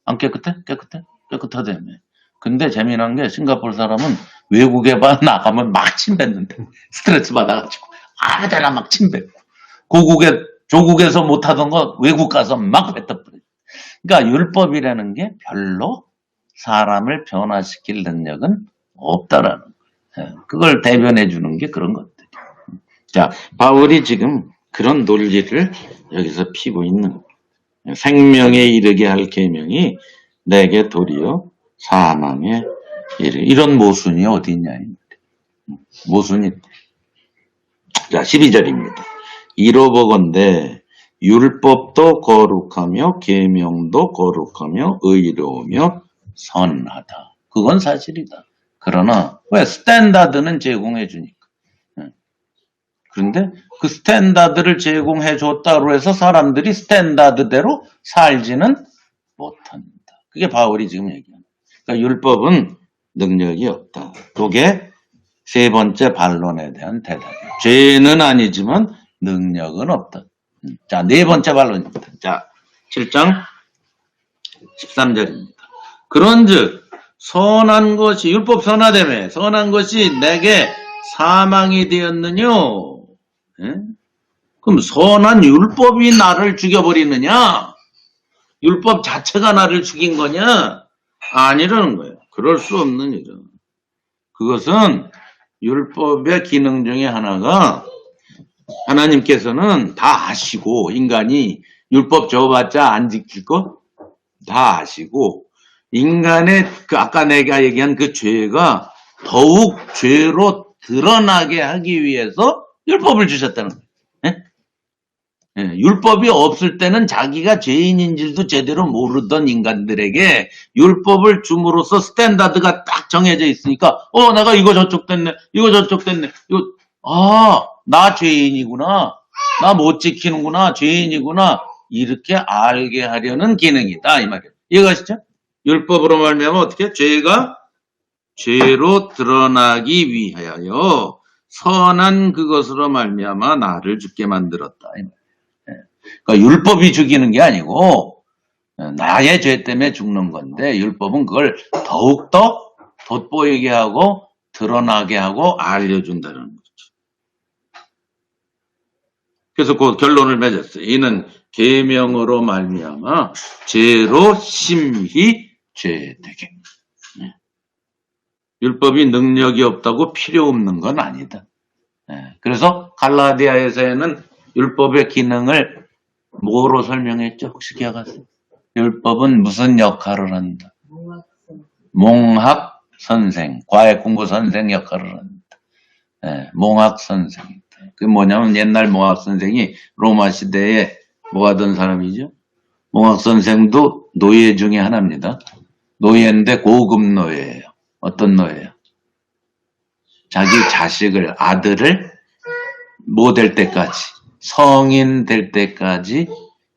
안 깨끗해? 깨끗해? 깨끗하다며. 근데 재미난 게 싱가포르 사람은 외국에만 나가면 막 침 뱉는데 스트레스 받아가지고 아무데나 막 침 뱉고 조국에서 못하던 거 외국 가서 막 뱉어버려. 그러니까 율법이라는 게 별로 사람을 변화시킬 능력은 없다라는 거예요. 그걸 대변해 주는 게 그런 것들이에요. 자, 바울이 지금 그런 논리를 여기서 피고 있는 거예요. 생명에 이르게 할 계명이 내게 도리어 사망에 이르. 이런 모순이 어디 있냐. 모순이. 자, 12절입니다. 이로보건대 율법도 거룩하며 계명도 거룩하며 의로우며 선하다. 그건 사실이다. 그러나 왜 스탠다드는 제공해 주니까. 그런데 그 스탠다드를 제공해 줬다고 해서 사람들이 스탠다드대로 살지는 못한다. 그게 바울이 지금 얘기하는. 그러니까 율법은 능력이 없다. 그게 세 번째 반론에 대한 대답이에요. 죄는 아니지만 능력은 없다. 자, 네 번째 반론입니다. 자, 7장 13절입니다. 그런즉 선한 것이 율법 선하다며 선한 것이 내게 사망이 되었느뇨. 그럼 선한 율법이 나를 죽여버리느냐? 율법 자체가 나를 죽인 거냐? 아니라는 거예요. 그럴 수 없는 일은. 그것은 율법의 기능 중에 하나가 하나님께서는 다 아시고 인간이 율법 줘봤자 안 지킬 거 다 아시고 인간의 그 아까 내가 얘기한 그 죄가 더욱 죄로 드러나게 하기 위해서 율법을 주셨다는 거예요. 율법이 없을 때는 자기가 죄인인 줄도 제대로 모르던 인간들에게 율법을 줌으로써 스탠다드가 딱 정해져 있으니까 내가 이거 저쪽 됐네 이거 저쪽 됐네 나 죄인이구나 나 못 지키는구나 죄인이구나 이렇게 알게 하려는 기능이다 이 말이에요. 이해가시죠? 율법으로 말미암아 어떻게 죄가 죄로 드러나기 위하여 선한 그것으로 말미암아 나를 죽게 만들었다 이 말이에요. 그러니까 율법이 죽이는 게 아니고 나의 죄 때문에 죽는 건데 율법은 그걸 더욱더 돋보이게 하고 드러나게 하고 알려준다는 거죠. 그래서 그 결론을 맺었어요. 이는 계명으로 말미암아 죄로 심히 죄되게. 율법이 능력이 없다고 필요 없는 건 아니다. 그래서 갈라디아에서는 율법의 기능을 뭐로 설명했죠? 혹시 기억하세요? 율법은 무슨 역할을 한다? 몽학 선생, 과외 공부 선생 역할을 한다. 몽학 선생이다. 그게 뭐냐면 옛날 몽학 선생이 로마 시대에 뭐 하던 사람이죠? 몽학 선생도 노예 중에 하나입니다. 노예인데 고급 노예예요. 어떤 노예예요? 자기 자식을, 아들을 뭐 될 때까지, 성인 될 때까지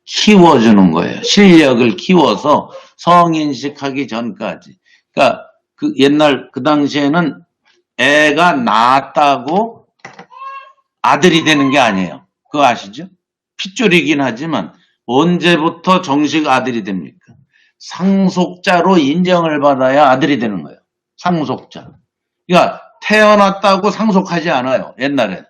키워주는 거예요. 실력을 키워서 성인식 하기 전까지. 그러니까 그 옛날 그 당시에는 애가 낳았다고 아들이 되는 게 아니에요. 그거 아시죠? 핏줄이긴 하지만 언제부터 정식 아들이 됩니까? 상속자로 인정을 받아야 아들이 되는 거예요. 상속자. 그러니까 태어났다고 상속하지 않아요. 옛날에.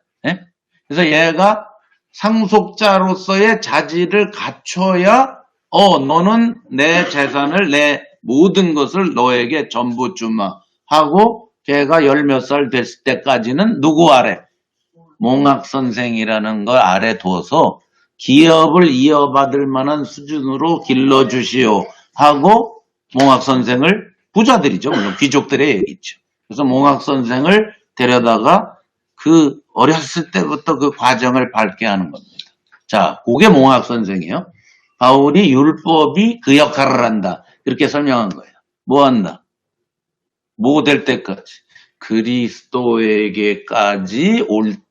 그래서 얘가 상속자로서의 자질을 갖춰야 너는 내 재산을, 내 모든 것을 너에게 전부 주마 하고 걔가 열 몇 살 됐을 때까지는 누구 아래? 몽학 선생이라는 걸 아래 둬서 기업을 이어받을 만한 수준으로 길러주시오 하고 몽학 선생을, 부자들이죠. 물론 귀족들의 얘기죠. 그래서 몽학 선생을 데려다가 그 어렸을 때부터 그 과정을 밟게 하는 겁니다. 자, 그게 몽학 선생이에요. 바울이 율법이 그 역할을 한다. 이렇게 설명한 거예요. 뭐 한다? 뭐 될 때까지? 그리스도에게까지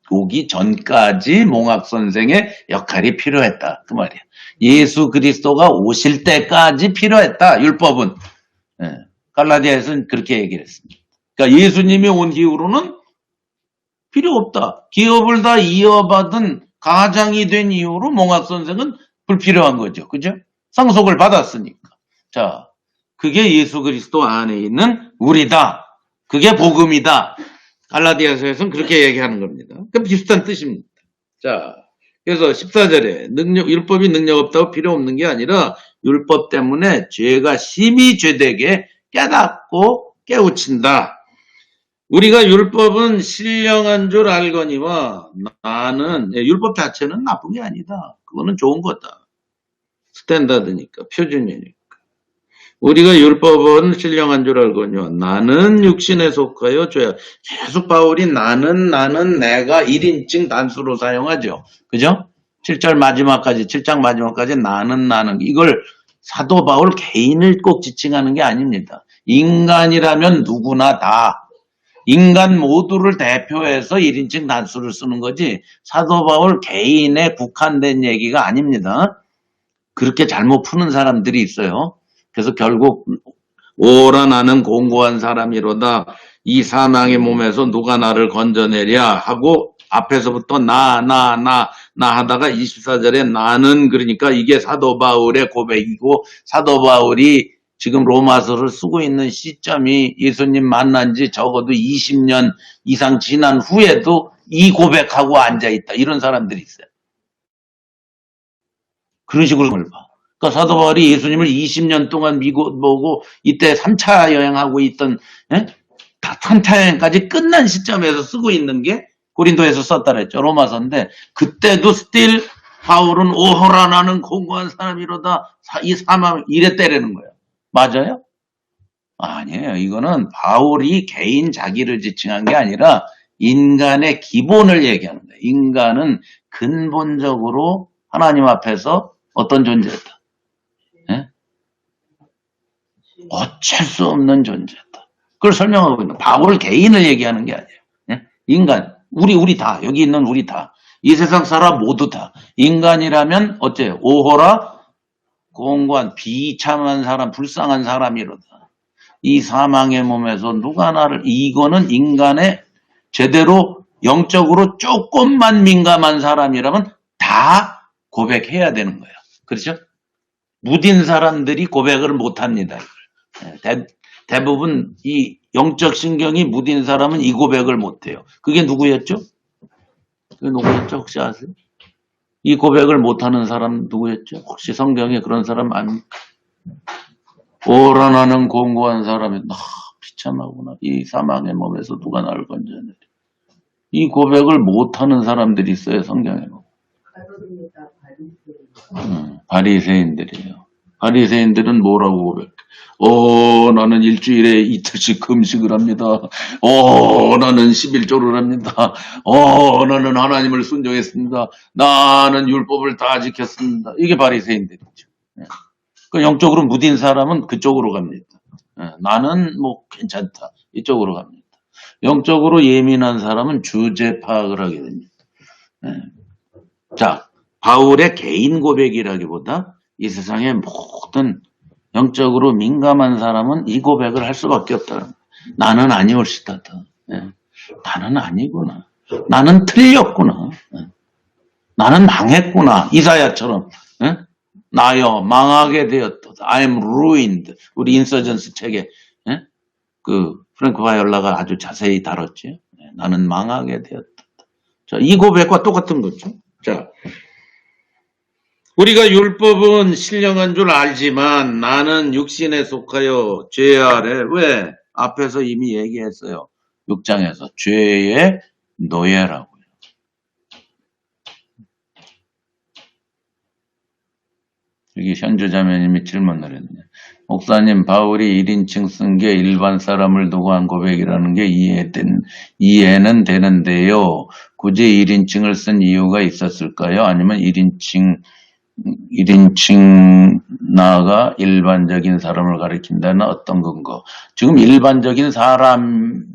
오기 전까지 몽학 선생의 역할이 필요했다. 그 말이야. 예수 그리스도가 오실 때까지 필요했다. 율법은. 갈라디아에서는 그렇게 얘기를 했습니다. 그러니까 예수님이 온 이후로는 필요 없다. 기업을 다 이어받은 가장이 된 이후로 몽학 선생은 불필요한 거죠. 그죠? 상속을 받았으니까. 자, 그게 예수 그리스도 안에 있는 우리다. 그게 복음이다. 갈라디아서에서는 그렇게 얘기하는 겁니다. 그 비슷한 뜻입니다. 자, 그래서 14절에 율법이 능력 없다고 필요 없는 게 아니라 율법 때문에 죄가 심히 죄되게 깨닫고 깨우친다. 우리가 율법은 신령한 줄 알거니와 나는, 율법 자체는 나쁜 게 아니다. 그거는 좋은 거다. 스탠다드니까, 표준이니까. 우리가 율법은 신령한 줄 알거니와 나는 육신에 속하여 죄야. 계속 바울이 나는 내가 1인칭 단수로 사용하죠. 그죠? 7절 마지막까지, 7장 마지막까지 나는 이걸 사도 바울 개인을 꼭 지칭하는 게 아닙니다. 인간이라면 누구나 다 인간 모두를 대표해서 1인칭 단수를 쓰는 거지 사도 바울 개인에 국한된 얘기가 아닙니다. 그렇게 잘못 푸는 사람들이 있어요. 그래서 결국 오라 나는 공고한 사람이로다. 이 사망의 몸에서 누가 나를 건져내랴 하고 앞에서부터 나 하다가 24절에 나는, 그러니까 이게 사도 바울의 고백이고 사도 바울이 지금 로마서를 쓰고 있는 시점이 예수님 만난 지 적어도 20년 이상 지난 후에도 이 고백하고 앉아있다. 이런 사람들이 있어요. 그런 식으로 봐. 그러니까 사도 바울이 예수님을 20년 동안 미국 보고 이때 3차 여행하고 있던, 다 3차 여행까지 끝난 시점에서 쓰고 있는 게 고린도에서 썼다 그랬죠. 로마서인데 그때도 스틸 바울은 오호라 나는 공고한 사람이로다. 이 사망 이랬다라는 거예요. 맞아요? 아니에요. 이거는 바울이 개인 자기를 지칭한 게 아니라 인간의 기본을 얘기하는 거예요. 인간은 근본적으로 하나님 앞에서 어떤 존재다? 어쩔 수 없는 존재다. 그걸 설명하고 있는 바울 개인을 얘기하는 게 아니에요. 인간, 우리 다, 여기 있는 우리 다, 이 세상 사람 모두 다 인간이라면 어째요? 오호라 공고한 비참한 사람, 불쌍한 사람이로다. 이 사망의 몸에서 누가 나를, 이거는 인간의 제대로 영적으로 조금만 민감한 사람이라면 다 고백해야 되는 거예요. 그렇죠? 무딘 사람들이 고백을 못합니다. 대부분 이 영적 신경이 무딘 사람은 이 고백을 못해요. 그게 누구였죠? 그게 누구였죠? 혹시 아세요? 이 고백을 못하는 사람 누구였죠? 혹시 성경에 그런 사람 아닙니까? 오라 나는 공고한 사람이 비참하구나. 이 사망의 몸에서 누가 나를 건져내리. 이 고백을 못하는 사람들이 있어요. 성경에. 바리새인들이에요. 바리새인들은 뭐라고 고백해? 나는 일주일에 이틀씩 금식을 합니다. 나는 11조를 합니다. 나는 하나님을 순종했습니다. 나는 율법을 다 지켰습니다. 이게 바리새인들이죠. 그 영적으로 무딘 사람은 그쪽으로 갑니다. 나는 뭐 괜찮다. 이쪽으로 갑니다. 영적으로 예민한 사람은 주제 파악을 하게 됩니다. 자, 바울의 개인 고백이라기보다 이 세상의 모든 영적으로 민감한 사람은 이 고백을 할 수밖에 없다. 나는 아니올시다. 나는 아니구나. 나는 틀렸구나. 나는 망했구나. 이사야처럼. 나여 망하게 되었다. I'm ruined. 우리 인서전스 책에 그 프랭크 바이올라가 아주 자세히 다뤘죠. 나는 망하게 되었다. 자, 이 고백과 똑같은 거죠. 자, 우리가 율법은 신령한 줄 알지만 나는 육신에 속하여 죄 아래. 왜? 앞에서 이미 얘기했어요. 6장에서 죄의 노예라고요. 여기 현주자매님이 질문을 했네. 목사님, 바울이 1인칭 쓴 게 일반 사람을 두고 한 고백이라는 게 이해는 되는데요. 굳이 1인칭을 쓴 이유가 있었을까요? 아니면 1인칭 나가 일반적인 사람을 가리킨다는 어떤 근거? 지금 일반적인 사람,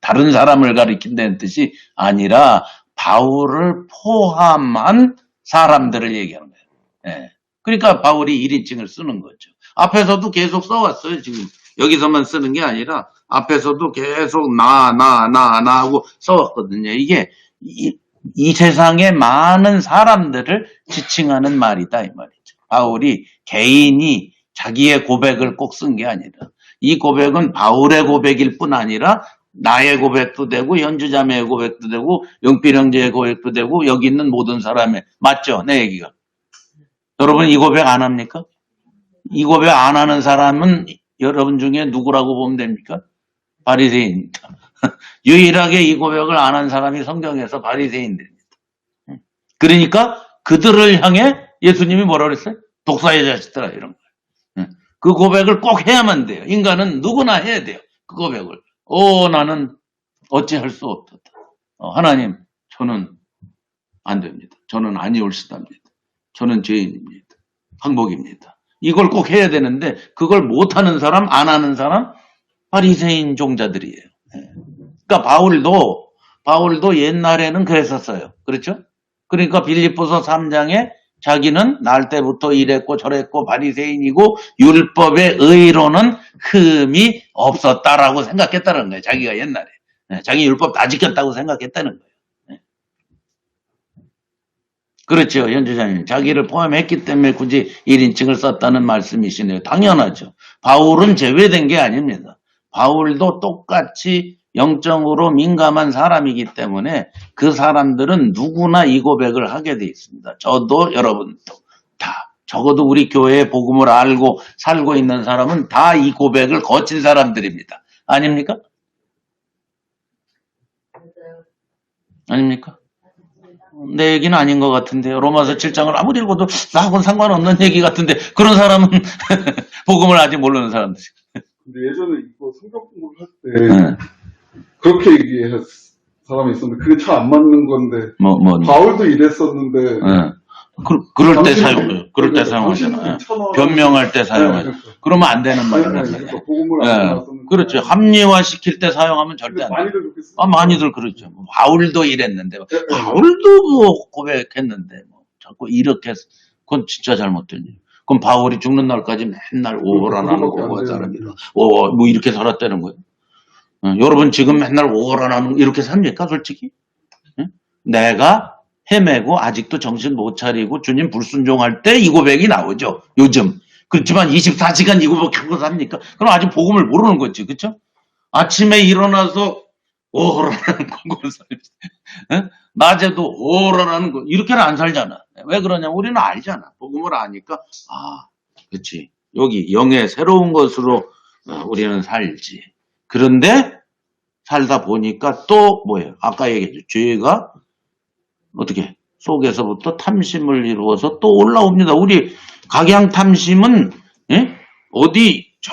다른 사람을 가리킨다는 뜻이 아니라 바울을 포함한 사람들을 얘기하는 거예요. 예. 그러니까 바울이 1인칭을 쓰는 거죠. 앞에서도 계속 써왔어요. 지금 여기서만 쓰는 게 아니라 앞에서도 계속 나 하고 써왔거든요. 이게 이 세상의 많은 사람들을 지칭하는 말이다 이 말이죠. 바울이 개인이 자기의 고백을 꼭 쓴 게 아니라 이 고백은 바울의 고백일 뿐 아니라 나의 고백도 되고 현주자매의 고백도 되고 영필 형제의 고백도 되고 여기 있는 모든 사람의 맞죠? 내 얘기가. 여러분 이 고백 안 합니까? 이 고백 안 하는 사람은 여러분 중에 누구라고 보면 됩니까? 바리새인입니다. 유일하게 이 고백을 안 한 사람이 성경에서 바리새인들입니다. 그러니까 그들을 향해 예수님이 뭐라 그랬어요? 독사의 자식들아 이런 거예요. 그 고백을 꼭 해야만 돼요. 인간은 누구나 해야 돼요. 그 고백을. 나는 어찌할 수 없다. 하나님, 저는 안 됩니다. 저는 아니올시답니다. 저는 죄인입니다. 항복입니다. 이걸 꼭 해야 되는데 그걸 못하는 사람, 안 하는 사람 바리새인 종자들이에요. 그러니까 바울도 옛날에는 그랬었어요. 그렇죠? 그러니까 빌립보서 3장에 자기는 날 때부터 이랬고 저랬고 바리새인이고 율법의 의로는 흠이 없었다라고 생각했다는 거예요. 자기가 옛날에. 자기 율법 다 지켰다고 생각했다는 거예요. 그렇죠. 현주장님. 자기를 포함했기 때문에 굳이 1인칭을 썼다는 말씀이시네요. 당연하죠. 바울은 제외된 게 아닙니다. 바울도 똑같이 영적으로 민감한 사람이기 때문에 그 사람들은 누구나 이 고백을 하게 돼 있습니다. 저도 여러분도 다. 적어도 우리 교회의 복음을 알고 살고 있는 사람은 다 이 고백을 거친 사람들입니다. 아닙니까? 아닙니까? 내 얘기는 아닌 것 같은데요. 로마서 7장을 아무리 읽어도 나하고는 상관없는 얘기 같은데 그런 사람은 복음을 아직 모르는 사람들. 근데 예전에 이거 성경 공부를 할 때 그렇게 얘기할 사람이 있었는데 그게 잘 안 맞는 건데 바울도 이랬었는데 그럴 때 사용하잖아요. 변명할 때 사용하죠. 그러면 안 되는 말이라는 거예요. 그렇죠. 합리화시킬 때 사용하면 절대 안 돼요. 많이들 그렇죠. 바울도 이랬는데 바울도 뭐 고백했는데 뭐 자꾸 이렇게 그건 진짜 잘못된 일. 그럼 바울이 죽는 날까지 맨날 오호라나는 거고 사람이라 뭐 이렇게 살았다는 거예요. 여러분 지금 맨날 오호라나는 이렇게 삽니까 솔직히? 내가 헤매고 아직도 정신 못 차리고 주님 불순종할 때 이 고백이 나오죠. 요즘. 그렇지만 24시간 이 고백하고 삽니까? 그럼 아직 복음을 모르는 거지. 그렇죠? 아침에 일어나서 오호라는 공고를 살지. 낮에도 오호라는 거 이렇게는 안 살잖아. 왜 그러냐? 우리는 알잖아. 복음을 아니까 그렇지. 여기 영의 새로운 것으로 우리는 살지. 그런데 살다 보니까 또 뭐예요? 아까 얘기했죠. 죄가 어떻게 속에서부터 탐심을 이루어서 또 올라옵니다. 우리 각양 탐심은 어디 저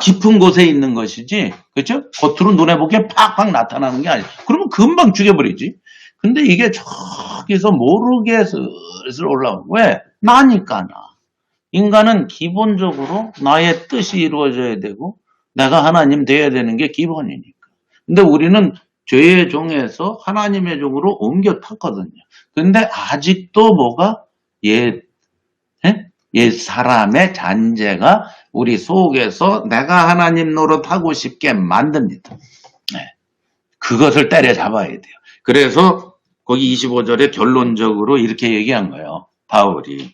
깊은 곳에 있는 것이지, 그렇죠? 겉으로 눈에 보기에 팍팍 나타나는 게 아니야. 그러면 금방 죽여버리지. 근데 이게 저기서 모르게 슬슬 올라오는 왜? 나니까 나. 인간은 기본적으로 나의 뜻이 이루어져야 되고 내가 하나님 돼야 되는 게 기본이니까. 근데 우리는 죄의 종에서 하나님의 종으로 옮겨 탔거든요. 근데 아직도 뭐가 옛 사람의 잔재가 우리 속에서 내가 하나님 노릇하고 싶게 만듭니다. 그것을 때려잡아야 돼요. 그래서 거기 25절에 결론적으로 이렇게 얘기한 거예요. 바울이.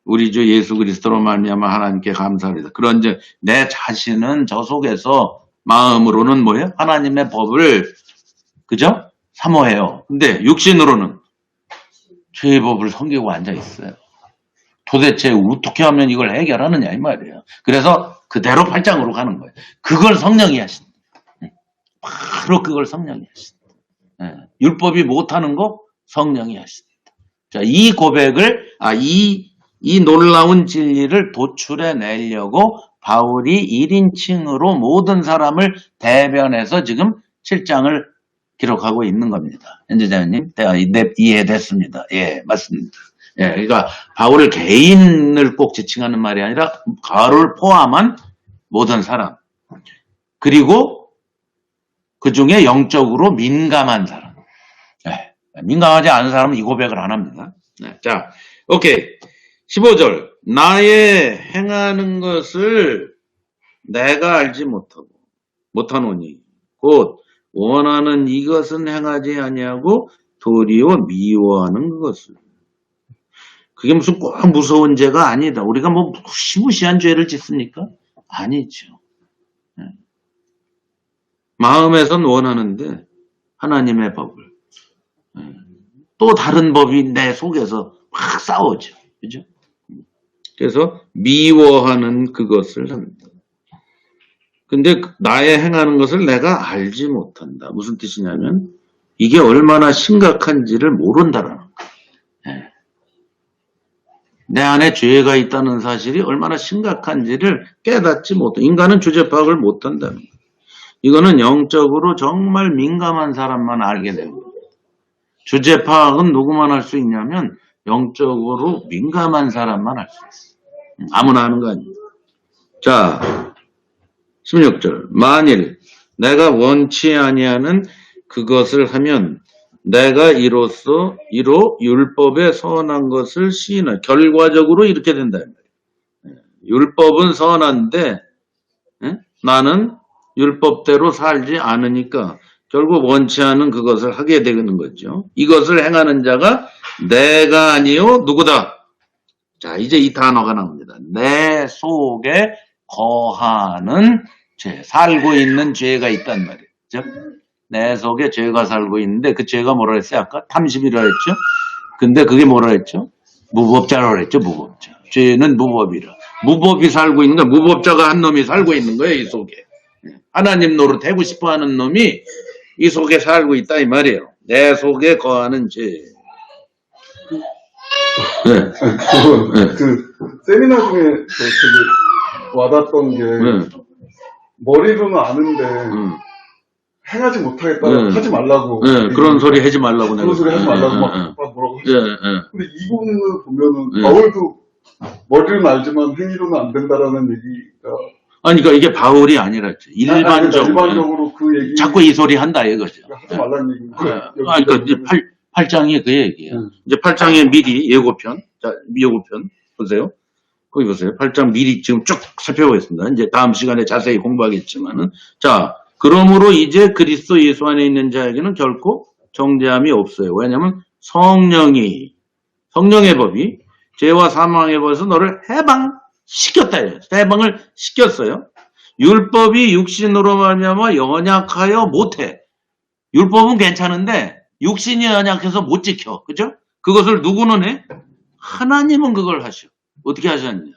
우리 주 예수 그리스도로 말미암아 하나님께 감사합니다. 그런즉 내 자신은 저 속에서 마음으로는 뭐예요? 하나님의 법을 그죠? 사모해요. 근데 육신으로는 죄의 법을 섬기고 앉아 있어요. 도대체 어떻게 하면 이걸 해결하느냐 이 말이에요. 그래서 그대로 8장으로 가는 거예요. 그걸 성령이 하신다. 바로 그걸 성령이 하신다. 율법이 못하는 거 성령이 하신다. 자, 이 고백을 이 놀라운 진리를 도출해 내려고 바울이 1인칭으로 모든 사람을 대변해서 지금 7장을 기록하고 있는 겁니다. 현재자님, 이해됐습니다. 예, 맞습니다. 예, 그러니까 바울 개인을 꼭 지칭하는 말이 아니라 바울을 포함한 모든 사람, 그리고 그 중에 영적으로 민감한 사람. 예, 민감하지 않은 사람은 이 고백을 안 합니다. 네, 자, 오케이. 15절. 나의 행하는 것을 내가 알지 못하노니 곧 원하는 이것은 행하지 아니하고 도리어 미워하는 그것을. 그게 무슨 꼭 무서운 죄가 아니다. 우리가 뭐 무시무시한 죄를 짓습니까? 아니죠. 마음에선 원하는데 하나님의 법을, 또 다른 법이 내 속에서 확 싸우죠. 그죠? 그래서 미워하는 그것을 한다. 근데 나의 행하는 것을 내가 알지 못한다. 무슨 뜻이냐면 이게 얼마나 심각한지를 모른다라는 거예요. 내 안에 죄가 있다는 사실이 얼마나 심각한지를 깨닫지 못해. 인간은 주제 파악을 못한다는 거예요. 이거는 영적으로 정말 민감한 사람만 알게 되는 거예요. 주제 파악은 누구만 할 수 있냐면 영적으로 민감한 사람만 할 수 있어요. 아무나 하는 거 아닙니다. 자, 16절. 만일 내가 원치 아니하는 그것을 하면 내가 이로 율법에 선한 것을 시인하. 결과적으로 이렇게 된다. 율법은 선한데 나는 율법대로 살지 않으니까 결국 원치 않은 그것을 하게 되는 거죠. 이것을 행하는 자가 내가 아니요 누구다. 자, 이제 이 단어가 나옵니다. 내 속에 거하는 죄, 살고 있는 죄가 있단 말이죠. 내 속에 죄가 살고 있는데 그 죄가 뭐라 했어요? 아까 탐심이라 했죠? 근데 그게 뭐라 했죠? 무법자라고 했죠? 무법자. 죄는 무법이라. 무법이 살고 있는 거, 무법자가 한 놈이 살고 있는 거예요, 이 속에. 하나님 노릇하고 싶어 하는 놈이 이 속에 살고 있다 이 말이에요. 내 속에 거하는 죄. 네. 그 세미나 중에 되게 와닿던 게 머리로는 아는데 행하지 못하겠다 하지 말라고 그런 소리 하지 말라고 그런 소리 하지 말라고 막 뭐라고 하죠. 근데 이 부분을 보면은 바울도 머리로는 알지만 행위로는 안 된다라는 얘기가 그러니까 이게 바울이 아니라 일반적으로 그 얘기 자꾸 이 소리 한다 이거죠. 하지 말라는 얘기. 그러니까 이제 8장이 그 얘기예요. 이제 8장의 미리 예고편, 자 예고편 보세요. 거기 보세요. 8장 미리 지금 쭉 살펴보겠습니다. 이제 다음 시간에 자세히 공부하겠지만은 자 그러므로 이제 그리스도 예수 안에 있는 자에게는 결코 정죄함이 없어요. 왜냐하면 성령의 법이 죄와 사망의 법에서 너를 해방시켰다. 해방을 시켰어요. 율법이 육신으로 말미암아 연약하여 못해. 율법은 괜찮은데 육신이 연약해서 못 지켜. 그죠? 그것을 누구는 해? 하나님은 그걸 하셔. 어떻게 하셨냐?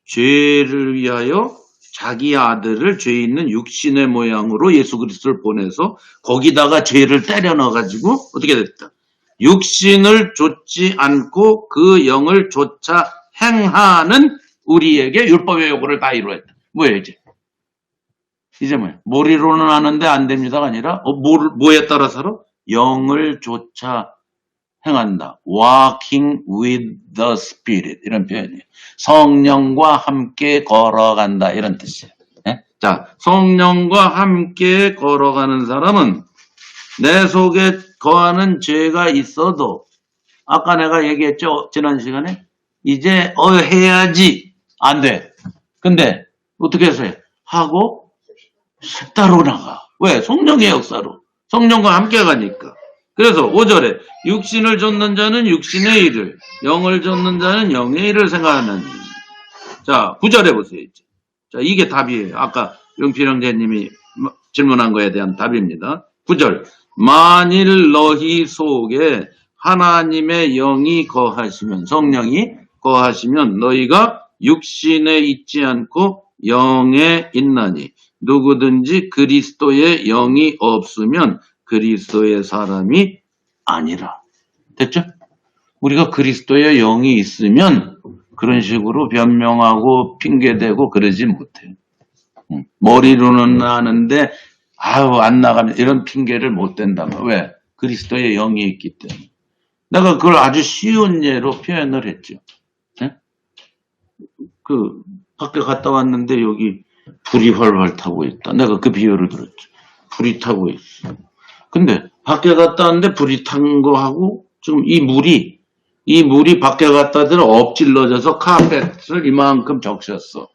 죄를 위하여 자기 아들을 죄 있는 육신의 모양으로 예수 그리스도를 보내서 거기다가 죄를 때려 넣어가지고 어떻게 됐다? 육신을 좇지 않고 그 영을 좇아 행하는 우리에게 율법의 요구를 다 이루었다. 뭐예요 이제? 이제 뭐예요? 머리로는 아는데 안 됩니다가 아니라 뭐에 따라 살아? 영을 좇아 행한다. Walking with the Spirit 이런 표현이에요. 성령과 함께 걸어간다 이런 뜻이에요. 자, 성령과 함께 걸어가는 사람은 내 속에 거하는 죄가 있어도 아까 내가 얘기했죠. 지난 시간에 이제 해야지 안 돼. 근데 어떻게 해서요? 하고 따로 나가. 왜? 성령의 역사로. 성령과 함께 가니까. 그래서 5절에 육신을 좇는 자는 육신의 일을, 영을 좇는 자는 영의 일을 생각하는. 자, 9절에 보세요. 이제. 자, 이게 답이에요. 아까 용필 형제님이 질문한 거에 대한 답입니다. 9절. 만일 너희 속에 하나님의 영이 거하시면, 성령이 거하시면 너희가 육신에 있지 않고 영에 있나니 누구든지 그리스도의 영이 없으면 그리스도의 사람이 아니라. 됐죠? 우리가 그리스도의 영이 있으면 그런 식으로 변명하고 핑계대고 그러지 못해요. 머리로는 아는데 아유 안 나가면 이런 핑계를 못 댄다면 왜? 그리스도의 영이 있기 때문에. 내가 그걸 아주 쉬운 예로 표현을 했죠. 네? 그 밖에 갔다 왔는데 여기 불이 활활 타고 있다. 내가 그 비유를 들었죠. 불이 타고 있어. 근데 밖에 갔다 왔는데 불이 탄 거하고 지금 이 물이 밖에 갔다 왔더니 엎질러져서 카펫을 이만큼 적셨어.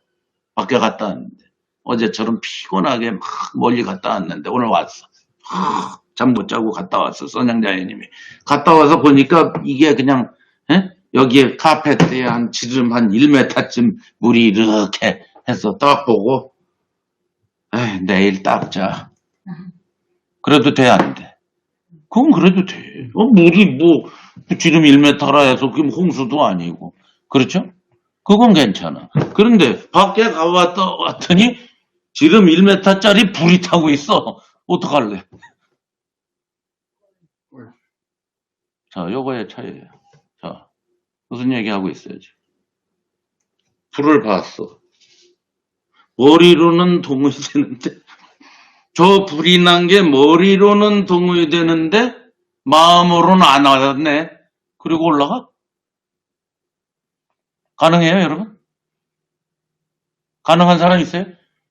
밖에 갔다 왔는데. 어제처럼 피곤하게 막 멀리 갔다 왔는데 오늘 왔어. 잠 못 자고 갔다 왔어. 선양자애님이. 갔다 와서 보니까 이게 그냥 여기에 카펫에 지름 한 1m쯤 물이 이렇게 해서 딱 보고 내일 닦자. 그래도 돼 안 돼? 그건 그래도 돼. 물이 뭐 지름 1m라 해서 그게 홍수도 아니고. 그렇죠? 그건 괜찮아. 그런데 밖에 왔더니 지름 1m짜리 불이 타고 있어. 어떡할래? 자, 요거의 차이예요. 자, 무슨 얘기하고 있어요, 지금? 불을 봤어. 머리로는 동의되는데, 저 불이 난 게 머리로는 동의되는데, 마음으로는 안 와닿네. 그리고 올라가? 가능해요, 여러분? 가능한 사람 있어요?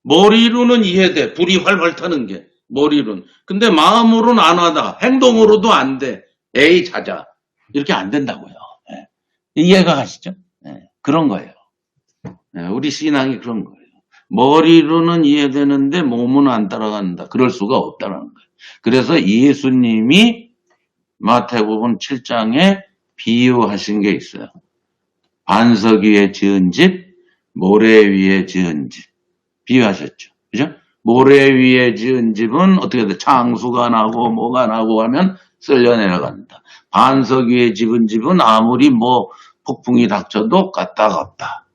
머리로는 이해돼. 불이 활활 타는 게. 머리로는. 근데 마음으로는 안 와닿아. 행동으로도 안 돼. 에이, 자자. 이렇게 안 된다고요. 네. 이해가 가시죠? 네. 그런 거예요. 네. 우리 신앙이 그런 거예요. 머리로는 이해되는데 몸은 안 따라간다. 그럴 수가 없다는 거예요. 그래서 예수님이 마태복음 7장에 비유하신 게 있어요. 반석 위에 지은 집, 모래 위에 지은 집. 비유하셨죠. 그죠? 모래 위에 지은 집은 어떻게 돼? 창수가 나고 뭐가 나고 하면 쓸려 내려간다. 반석 위에 지은 집은 아무리 뭐 폭풍이 닥쳐도 까딱없다.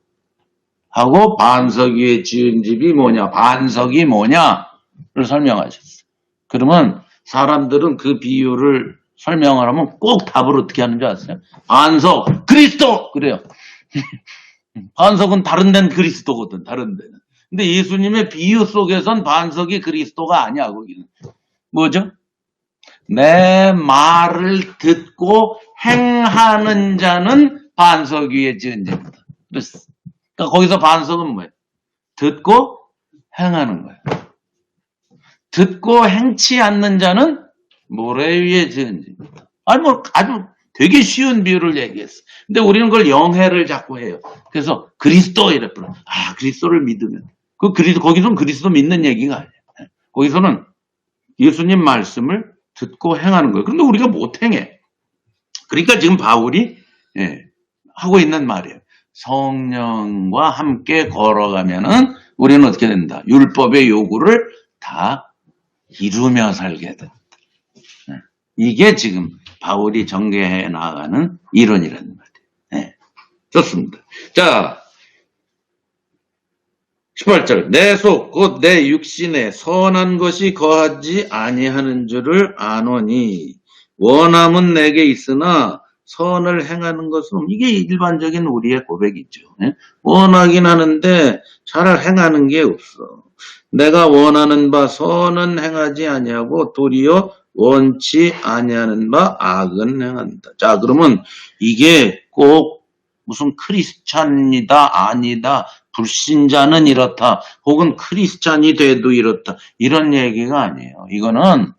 하고 반석 위에 지은 집이 뭐냐? 반석이 뭐냐를 설명하셨어요. 그러면 사람들은 그 비유를 설명을 하면 꼭 답을 어떻게 하는 줄 아세요? 반석, 그리스도! 그래요. 반석은 다른 데는 그리스도거든, 다른 데는. 근데 예수님의 비유 속에선 반석이 그리스도가 아니야, 거기는. 뭐죠? 내 말을 듣고 행하는 자는 반석 위에 지은 집이다. 그랬어. 그러니까 거기서 반석은 뭐예요? 듣고 행하는 거예요. 듣고 행치 않는 자는 모래 위에 지은 집이다. 아니, 뭐, 아주 되게 쉬운 비유를 얘기했어. 근데 우리는 그걸 영해를 자꾸 해요. 그래서 그리스도 이랬구나. 아, 그리스도를 믿으면. 거기서는 그리스도 믿는 얘기가 아니에요. 거기서는 예수님 말씀을 듣고 행하는 거예요. 그런데 우리가 못 행해. 그러니까 지금 바울이 하고 있는 말이에요. 성령과 함께 걸어가면은 우리는 어떻게 된다? 율법의 요구를 다 이루며 살게 된다. 이게 지금 바울이 전개해 나가는 이론이라는 말이에요. 좋습니다. 자, 18절. 내 속 곧 내 육신에 선한 것이 거하지 아니하는 줄을 아노니 원함은 내게 있으나 선을 행하는 것은 이게 일반적인 우리의 고백이죠. 원하긴 하는데 잘 행하는 게 없어. 내가 원하는 바 선은 행하지 아니하고 도리어 원치 아니하는 바 악은 행한다. 자, 그러면 이게 꼭 무슨 크리스찬이다 아니다 불신자는 이렇다 혹은 크리스찬이 돼도 이렇다 이런 얘기가 아니에요. 이거는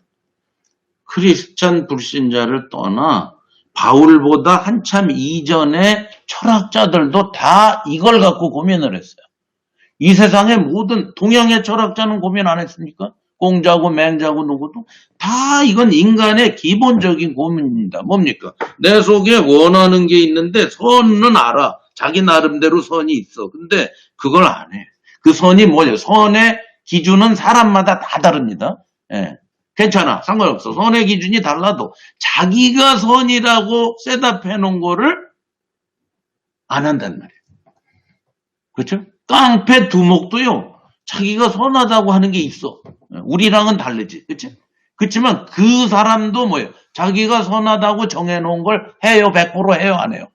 크리스찬 불신자를 떠나 바울보다 한참 이전의 철학자들도 다 이걸 갖고 고민을 했어요. 이 세상의 모든 동양의 철학자는 고민 안 했습니까? 공자고 맹자고 누구도 다 이건 인간의 기본적인 고민입니다. 뭡니까? 내 속에 원하는 게 있는데 선은 알아. 자기 나름대로 선이 있어. 근데 그걸 안 해. 그 선이 뭐예요? 선의 기준은 사람마다 다 다릅니다. 괜찮아. 상관없어. 선의 기준이 달라도 자기가 선이라고 셋업해 놓은 거를 안 한단 말이에요. 그렇죠? 깡패 두목도요. 자기가 선하다고 하는 게 있어. 우리랑은 다르지. 그치? 그렇지만 그 사람도 뭐예요? 자기가 선하다고 정해놓은 걸 해요? 100% 해요? 안 해요?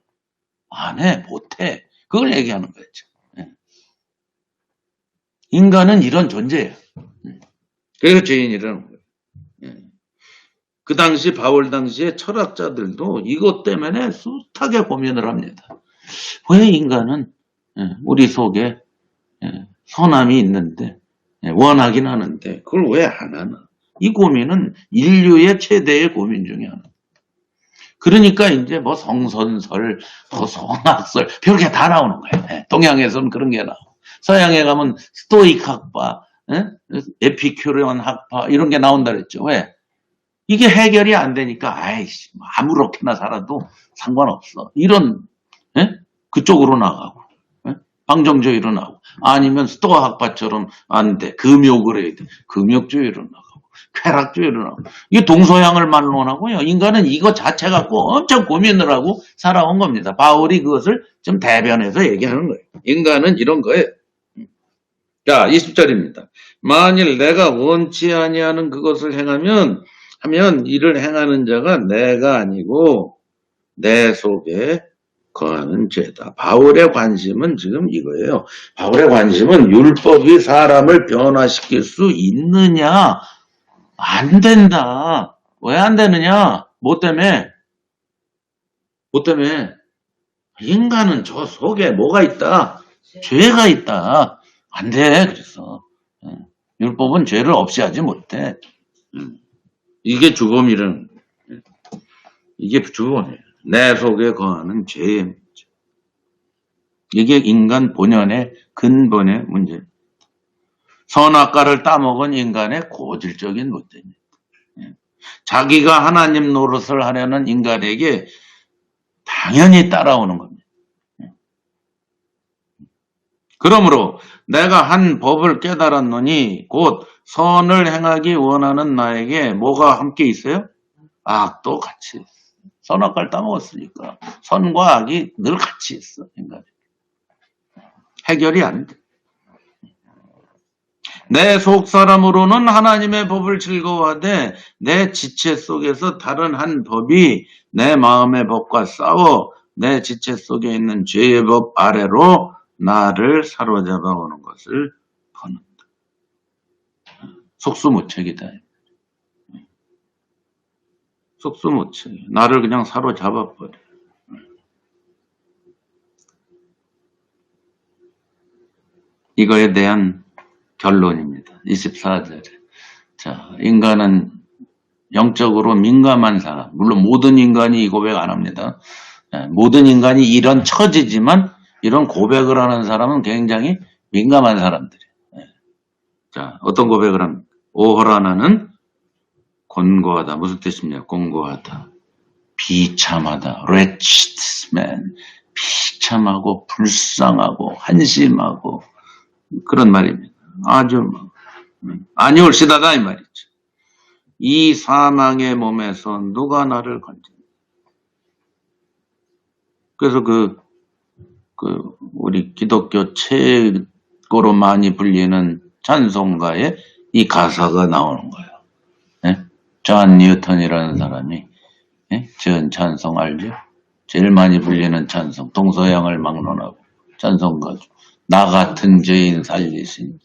안 해. 못해. 그걸 얘기하는 거죠. 인간은 이런 존재예요. 그래서 죄인이라는 거예요. 그 당시 바울 당시에 철학자들도 이것 때문에 숱하게 고민을 합니다. 왜 인간은 우리 속에 선함이 있는데 원하긴 하는데 그걸 왜 안 하나? 이 고민은 인류의 최대의 고민 중에 하나. 그러니까 이제 뭐 성선설, 성악설 별게 다 나오는 거예요. 동양에서는 그런 게 나오고 서양에 가면 스토익 학파, 에피큐리온 학파 이런 게 나온다 그랬죠. 왜? 이게 해결이 안 되니까 아이씨 아무렇게나 살아도 상관없어. 이런 그쪽으로 나가고 방정주의로 나가고 아니면 스토아 학파처럼 안 돼. 금욕을 해야 돼. 금욕주의로 나가고 쾌락주의로 나가고 이게 동서양을 말론하고요. 인간은 이거 자체 갖고 엄청 고민을 하고 살아온 겁니다. 바울이 그것을 좀 대변해서 얘기하는 거예요. 인간은 이런 거예요. 자, 20절입니다. 만일 내가 원치 아니하는 그것을 행하면 이를 행하는 자가 내가 아니고 내 속에 거하는 죄다. 바울의 관심은 지금 이거예요. 바울의 관심은 율법이 사람을 변화시킬 수 있느냐? 안 된다. 왜 안 되느냐? 뭐 때문에? 인간은 저 속에 뭐가 있다? 죄가 있다. 안 돼. 그래서 율법은 죄를 없이 하지 못해. 이게 죽음이라는 거예요. 이게 죽음이에요. 내 속에 거하는 죄의 문제. 이게 인간 본연의 근본의 문제입니다. 선악과를 따먹은 인간의 고질적인 문제입니다. 자기가 하나님 노릇을 하려는 인간에게 당연히 따라오는 겁니다. 그러므로 내가 한 법을 깨달았노니 곧 선을 행하기 원하는 나에게 뭐가 함께 있어요? 악도 같이 있어요. 선악과를 따먹었으니까 선과 악이 늘 같이 있어. 인간이. 해결이 안 돼. 내 속사람으로는 하나님의 법을 즐거워하되 내 지체 속에서 다른 한 법이 내 마음의 법과 싸워 내 지체 속에 있는 죄의 법 아래로 나를 사로잡아 오는 것을 보는다. 속수무책이다. 속수무책. 나를 그냥 사로잡아 버려. 이거에 대한 결론입니다. 24절에. 자, 인간은 영적으로 민감한 사람. 물론 모든 인간이 이 고백 안 합니다. 모든 인간이 이런 처지지만 이런 고백을 하는 사람은 굉장히 민감한 사람들이에요. 자, 어떤 고백을 합니까? 오호라 나는 곤고하다. 무슨 뜻입니까? 곤고하다. 비참하다. wretched man. 비참하고 불쌍하고 한심하고 그런 말입니다. 아주 아니 옳시다다 이 말이죠. 이 사망의 몸에서 누가 나를 건집니까? 그래서 우리 기독교 최고로 많이 불리는 찬송가에 이 가사가 나오는 거예요. 존 뉴턴이라는 사람이 지은 찬송 알죠? 제일 많이 불리는 찬송, 동서양을 막론하고 찬송가죠. 나 같은 죄인 살리신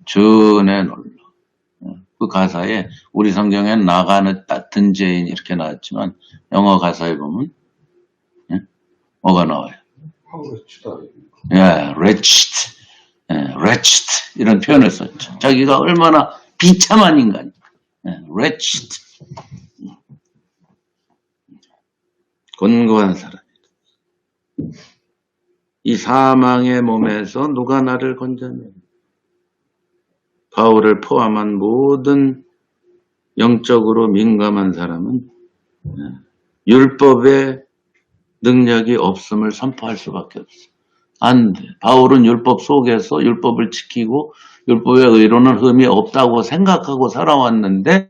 주의 놀라. 그 가사에 우리 성경에는 나 같은 죄인 이렇게 나왔지만 영어 가사에 보면 뭐가 나와요? wretched, wretched 이런 표현을 썼죠. 자기가 얼마나 비참한 인간이. wretched. 곤고한 사람이다. 이 사망의 몸에서 누가 나를 건져내? 바울을 포함한 모든 영적으로 민감한 사람은 율법의 능력이 없음을 선포할 수밖에 없어. 안 돼. 바울은 율법 속에서 율법을 지키고 율법의 의로는 흠이 없다고 생각하고 살아왔는데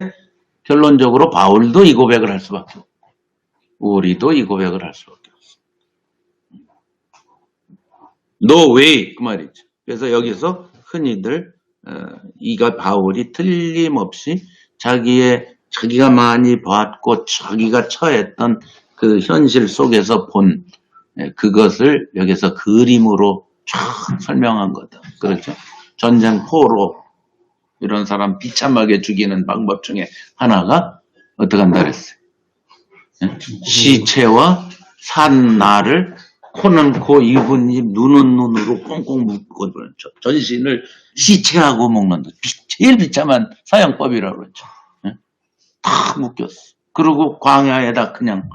결론적으로 바울도 이 고백을 할 수밖에 없고 우리도 이 고백을 할 수밖에 없어. No way 그 말이죠. 그래서 여기서 흔히들 이가 바울이 틀림없이 자기가 많이 봤고 자기가 처했던 그 현실 속에서 본 그것을 여기서 그림으로 쫙 설명한 거다. 그렇죠? 전쟁 포로 이런 사람 비참하게 죽이는 방법 중에 하나가 어떻게 한다 그랬어요? 시체와 산 날을 코는 코, 입은 입, 눈은 눈으로 꽁꽁 묶고 전신을 시체하고 먹는다. 제일 비참한 사형법이라고 그랬죠. 다 묶였어. 그리고 광야에다 그냥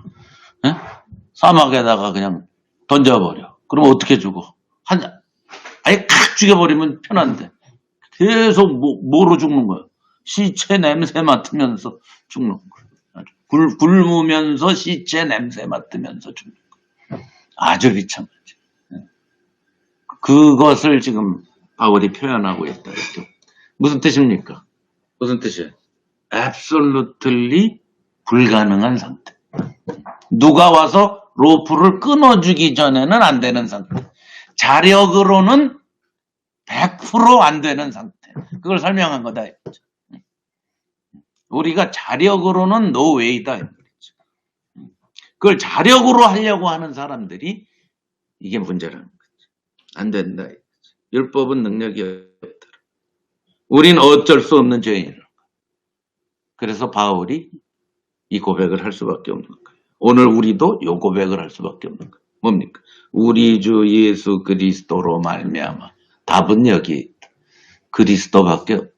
사막에다가 그냥 던져버려. 그럼 어떻게 죽어? 아예 칵 죽여버리면 편한데 계속 뭐로 죽는 거야? 시체 냄새 맡으면서 죽는 거야. 굶으면서 시체 냄새 맡으면서 죽는 거야. 아주 비참하죠. 그것을 지금 바울이 표현하고 있다. 이렇게. 무슨 뜻입니까? 무슨 뜻이에요? absolutely 불가능한 상태. 누가 와서 로프를 끊어주기 전에는 안 되는 상태. 자력으로는 100% 안 되는 상태. 그걸 설명한 거다. 우리가 자력으로는 no way다. 그걸 자력으로 하려고 하는 사람들이 이게 문제라는 거죠. 안 된다. 율법은 능력이 없다. 우린 어쩔 수 없는 죄인이라는 거예요. 그래서 바울이 이 고백을 할 수밖에 없는 거예요. 오늘 우리도 이 고백을 할 수밖에 없는 거예요. 뭡니까? 우리 주 예수 그리스도로 말미암아. 답은 여기 있다. 그리스도밖에 없다.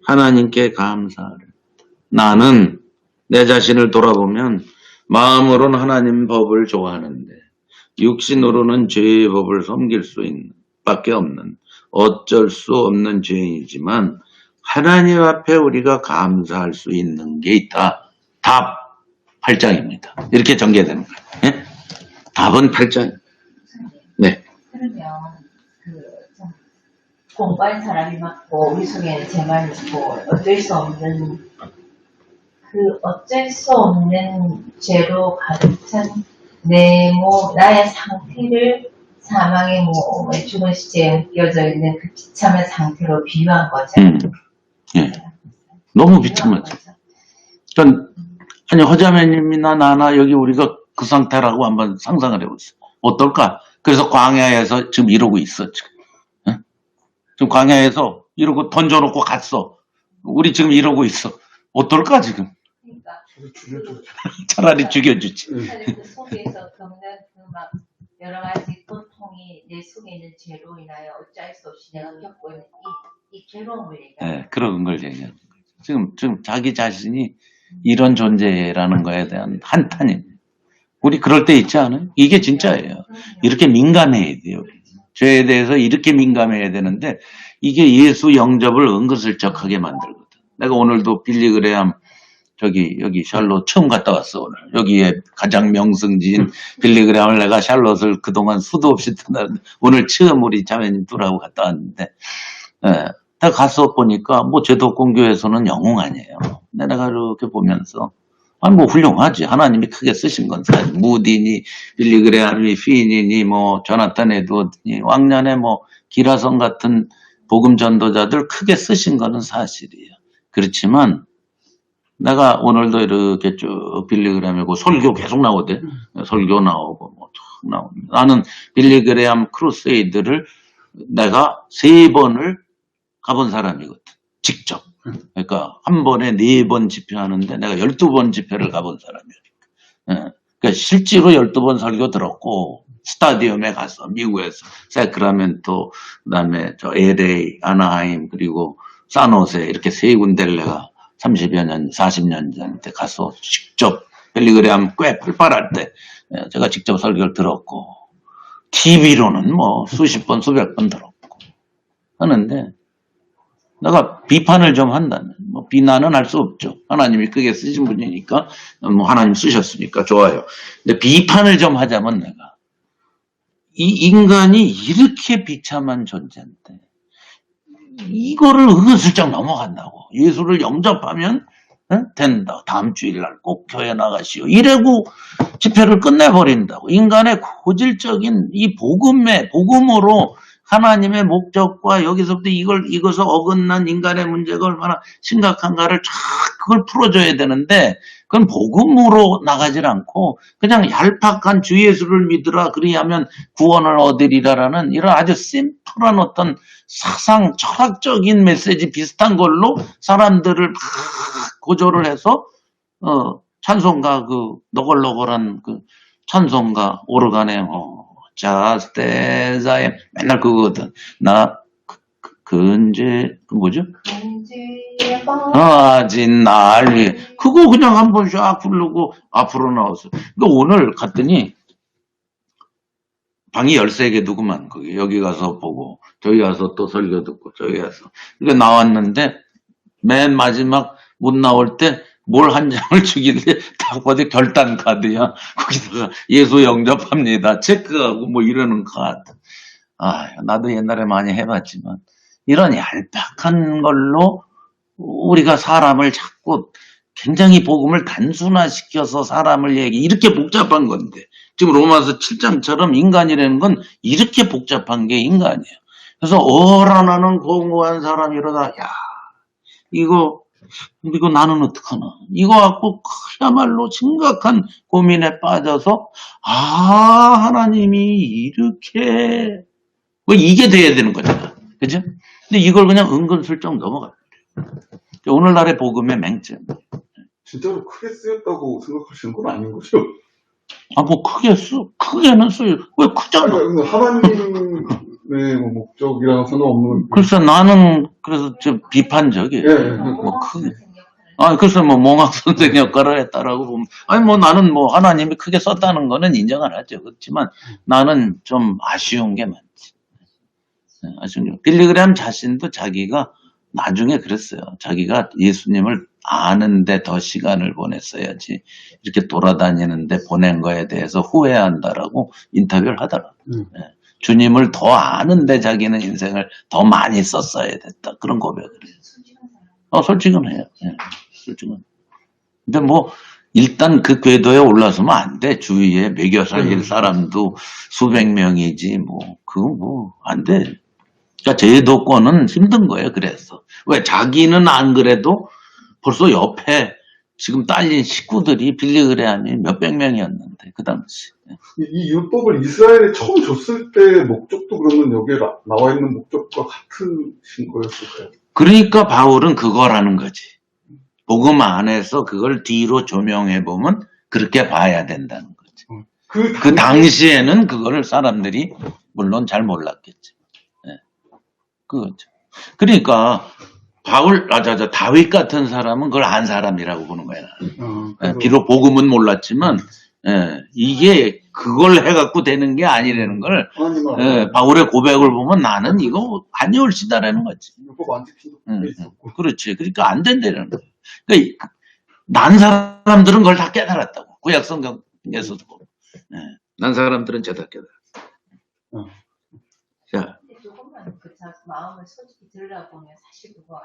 하나님께 감사를. 나는 내 자신을 돌아보면 마음으로는 하나님 법을 좋아하는데 육신으로는 죄의 법을 섬길 수 있는 밖에 없는 어쩔 수 없는 죄인이지만 하나님 앞에 우리가 감사할 수 있는 게 있다. 답 8장입니다. 이렇게 전개되는 거예요. 네? 답은 8장. 네. 그러면 좀 공부한 사람이 많고 우리 속에는 제 말이 있고 어쩔 수 없는 어쩔 수 없는 죄로 가득 찬 나의 상태를 사망의 몸에 죽은 시체에 묶여져 있는 그 비참한 상태로 비유한 거죠. 예. 너무 비참하죠. 아니 허자매님이나 나나 여기 우리가 그 상태라고 한번 상상을 해보세요. 어떨까? 그래서 광야에서 지금 이러고 있어. 지금 광야에서 이러고 던져놓고 갔어. 우리 지금 이러고 있어. 어떨까 지금? 그러니까 차라리 죽여주지. 그 속에서 겪는 막 여러 가지 고통이 내 속에 있는 죄로 인하여 어찌할 수 없이 내가 겪고 있는 이 괴로움을 얘기하는 네, 그런 걸 얘기하는 거죠. 지금 자기 자신이 이런 존재라는 거에 대한 한탄입니다. 우리 그럴 때 있지 않아요? 이게 진짜예요. 이렇게 민감해야 돼요. 죄에 대해서 이렇게 민감해야 되는데 이게 예수 영접을 은근슬쩍하게 만들거든. 내가 오늘도 빌리 그레함 여기 샬롯 처음 갔다 왔어, 오늘. 여기에 가장 명승지인 빌리 그레함을 내가 샬롯을 그동안 수도 없이 떠나는데 오늘 처음 우리 자매님 둘하고 갔다 왔는데, 딱 가서 보니까 제독공교에서는 영웅 아니에요. 내가 이렇게 보면서, 훌륭하지. 하나님이 크게 쓰신 건 사실. 무디니, 빌리 그레함이, 피니니, 조나탄 에드워드니, 왕년에 기라성 같은 복음 전도자들 크게 쓰신 거는 사실이에요. 그렇지만, 내가 오늘도 이렇게 쭉 빌리 그레함이고 설교 계속 나오대. 설교 나오고 쭉 나옵니다. 나는 빌리 그레함 크루세이드를 내가 3번을 가본 사람이거든. 직접. 그러니까 한 번에 4번 집회하는데 내가 12번 집회를 가본 사람이야. 그러니까 실제로 12번 설교 들었고 스타디움에 가서 미국에서 세크라멘토, 그다음에 LA, 아나하임 그리고 산호세 이렇게 3군데를 내가 30여 년, 40년 전에 가서 직접 빌리 그레함 꽤 활발할 때 제가 직접 설교를 들었고 TV로는 수십 번, 수백 번 들었고 하는데 내가 비판을 좀 한다면 비난은 할 수 없죠. 하나님이 크게 쓰신 분이니까 하나님 쓰셨으니까 좋아요. 근데 비판을 좀 하자면 내가 이 인간이 이렇게 비참한 존재인데 이거를 은근슬쩍 넘어간다고. 예수를 영접하면 된다. 다음 주일날 꼭 교회 나가시오. 이래고 집회를 끝내버린다고. 인간의 고질적인 이 복음으로 하나님의 목적과 여기서부터 이것을 어긋난 인간의 문제가 얼마나 심각한가를 쫙 그걸 풀어줘야 되는데, 그건 복음으로 나가질 않고 그냥 얄팍한 주 예수를 믿으라 그리하면 구원을 얻으리라라는 이런 아주 심플한 어떤 사상 철학적인 메시지 비슷한 걸로 사람들을 막 고조를 해서 찬송가 그 너걸너걸한 그 찬송가 오르간에 Just as I am 맨날 그거거든. 나 근제 그 뭐죠? 아직 날 위해 그거 그냥 한번 쫙 부르고 앞으로 나왔어. 그러니까 오늘 갔더니 방이 13개 누구만 거기 여기 가서 보고 저기 가서 또 설교 듣고 저기 가서 그러니까 나왔는데 맨 마지막 못 나올 때 뭘 한 장을 주길래 딱 보니 결단 카드야. 거기다가 예수 영접합니다. 체크하고 뭐 이러는 카드. 나도 옛날에 많이 해봤지만 이런 얄팍한 걸로 우리가 사람을 자꾸 굉장히 복음을 단순화시켜서 사람을 이렇게 복잡한 건데 지금 로마서 7장처럼 인간이라는 건 이렇게 복잡한 게 인간이에요. 그래서 나는 공고한 사람이러다 이거 나는 어떡하나 이거 갖고 그야말로 심각한 고민에 빠져서 하나님이 이렇게 이게 돼야 되는 거잖아. 그죠? 근데 이걸 그냥 은근슬쩍 넘어가요. 오늘날의 복음의 맹점. 진짜로 크게 쓰였다고 생각하시는 건 아닌 거죠? 뭐 크게는 쓰여. 왜 크잖아. 하나님의 목적이랑 상관없는. 글쎄 나는 그래서 좀 비판적이에요. 뭐 크게. 그래서 뭐 몽학 선생 역할을 했다라고 보면 나는 뭐 하나님이 크게 썼다는 거는 인정을 하죠. 그렇지만 나는 좀 아쉬운 게 많지. 아쉬운 게. 빌리그램 자신도 자기가 나중에 그랬어요. 자기가 예수님을 아는데 더 시간을 보냈어야지 이렇게 돌아다니는데 보낸 거에 대해서 후회한다라고 인터뷰를 하더라고요. 주님을 더 아는데 자기는 인생을 더 많이 썼어야 됐다. 그런 고백을 해요. 솔직은 해요. 솔직은. 근데 뭐 일단 그 궤도에 올라서면 안 돼. 주위에 먹여 살릴 사람도 수백 명이지 그거 안 돼. 그러니까 제도권은 힘든 거예요. 그래서 왜 자기는 안 그래도 벌써 옆에 지금 딸린 식구들이 빌리그레함이 몇백 명이었는데 그 당시. 이 율법을 이스라엘에 처음 줬을 때 목적도 그러면 여기에 나와 있는 목적과 같으신 거였을까요? 그러니까 바울은 그거라는 거지. 복음 안에서 그걸 뒤로 조명해 보면 그렇게 봐야 된다는 거지. 그 당시에는 그거를 사람들이 물론 잘 몰랐겠지. 그거죠. 그러니까 다윗 같은 사람은 그걸 안 사람이라고 보는 거야. 비록 복음은 몰랐지만 이게 그걸 해갖고 되는 게 아니라는 걸 바울의 고백을 보면 나는 이거 아니올시다라는 거지. 그렇지. 그러니까 안 된다는 거야. 그러니까 난 사람들은 그걸 다 깨달았다고. 구약 성경에서도 보면. 난 사람들은 죄다 깨달았어. 자. 마음을 솔직히 들여다보면 사실 그거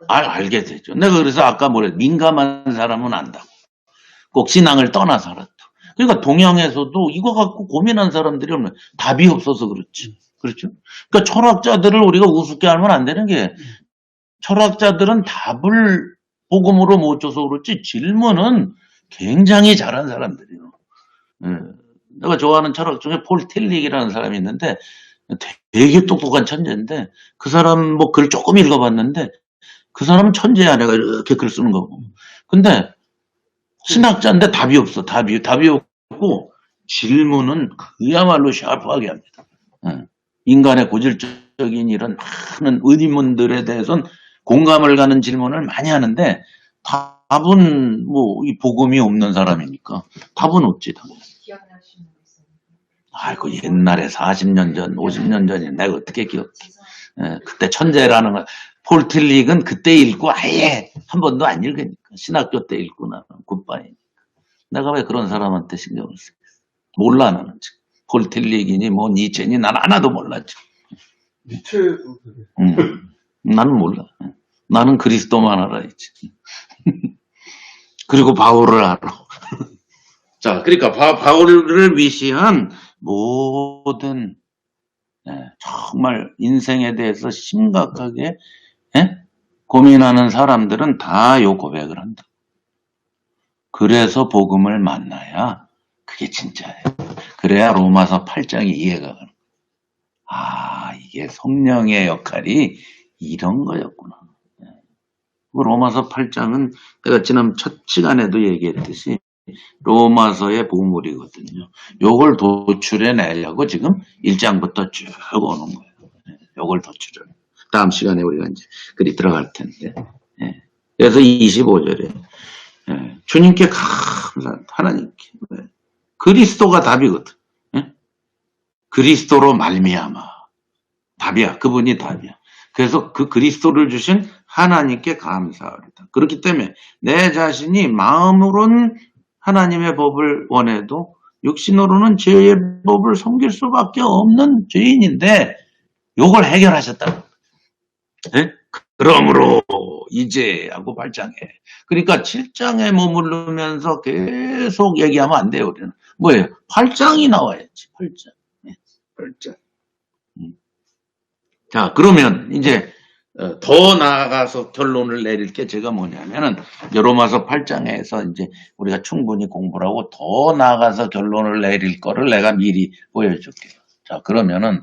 알게 되죠. 내가 그래서 아까 민감한 사람은 안다고. 꼭 신앙을 떠나서라도. 그러니까 동양에서도 이거 갖고 고민한 사람들이 없는 답이 없어서 그렇지. 그렇죠? 그러니까 철학자들을 우리가 우습게 알면 안 되는 게 철학자들은 답을 복음으로 못 줘서 그렇지 질문은 굉장히 잘한 사람들이에요. 내가 좋아하는 철학 중에 폴 틸릭이라는 사람이 있는데 되게 똑똑한 천재인데 그 사람 글 조금 읽어봤는데 그 사람은 천재야. 내가 이렇게 글 쓰는 거고. 근데 신학자인데 답이 없어. 답이 없고 질문은 그야말로 샤프하게 합니다. 인간의 고질적인 이런 많은 의문들에 대해서는 공감을 가는 질문을 많이 하는데 답은 이 복음이 없는 사람이니까 답은 없지. 아이고 옛날에 40년 전, 50년 전에 내가 어떻게 기억해. 그때 천재라는 거. 폴 틸릭은 그때 읽고 아예 한 번도 안 읽으니까. 신학교 때 읽고 나면 굿바이니까. 내가 왜 그런 사람한테 신경을 쓰겠어. 몰라 나는 지금. 폴 틸릭이니 니체니 난 하나도 몰랐지. 니체도 나는 몰라. 나는 그리스도만 알아야지. 그리고 바울을 알아. 자, 그러니까 바울을 위시한 모든 정말 인생에 대해서 심각하게 고민하는 사람들은 다 요 고백을 한다. 그래서 복음을 만나야 그게 진짜예요. 그래야 로마서 8장이 이해가 가는 거예요. 아, 이게 성령의 역할이 이런 거였구나. 로마서 8장은 내가 지난 첫 시간에도 얘기했듯이 로마서의 보물이거든요. 요걸 도출해 내려고 지금 1장부터 쭉 오는 거예요. 요걸 도출해. 다음 시간에 우리가 이제 그리 들어갈 텐데. 그래서 25절에 주님께 감사한다. 하나님께. 그리스도가 답이거든. 그리스도로 말미암아. 답이야. 그분이 답이야. 그래서 그 그리스도를 주신 하나님께 감사하리다. 그렇기 때문에 내 자신이 마음으로는 하나님의 법을 원해도 육신으로는 죄의 법을 섬길 수밖에 없는 죄인인데 요걸 해결하셨다. 네? 그러므로 이제 하고 8장에 그러니까 7장에 머무르면서 계속 얘기하면 안 돼요. 우리는 뭐예요? 8장이 나와야지. 8장. 8장. 자, 그러면 이제 더 나아가서 결론을 내릴 게 제가 뭐냐면은 로마서 8장에서 이제 우리가 충분히 공부를 하고 더 나아가서 결론을 내릴 거를 내가 미리 보여줄게요. 자, 그러면은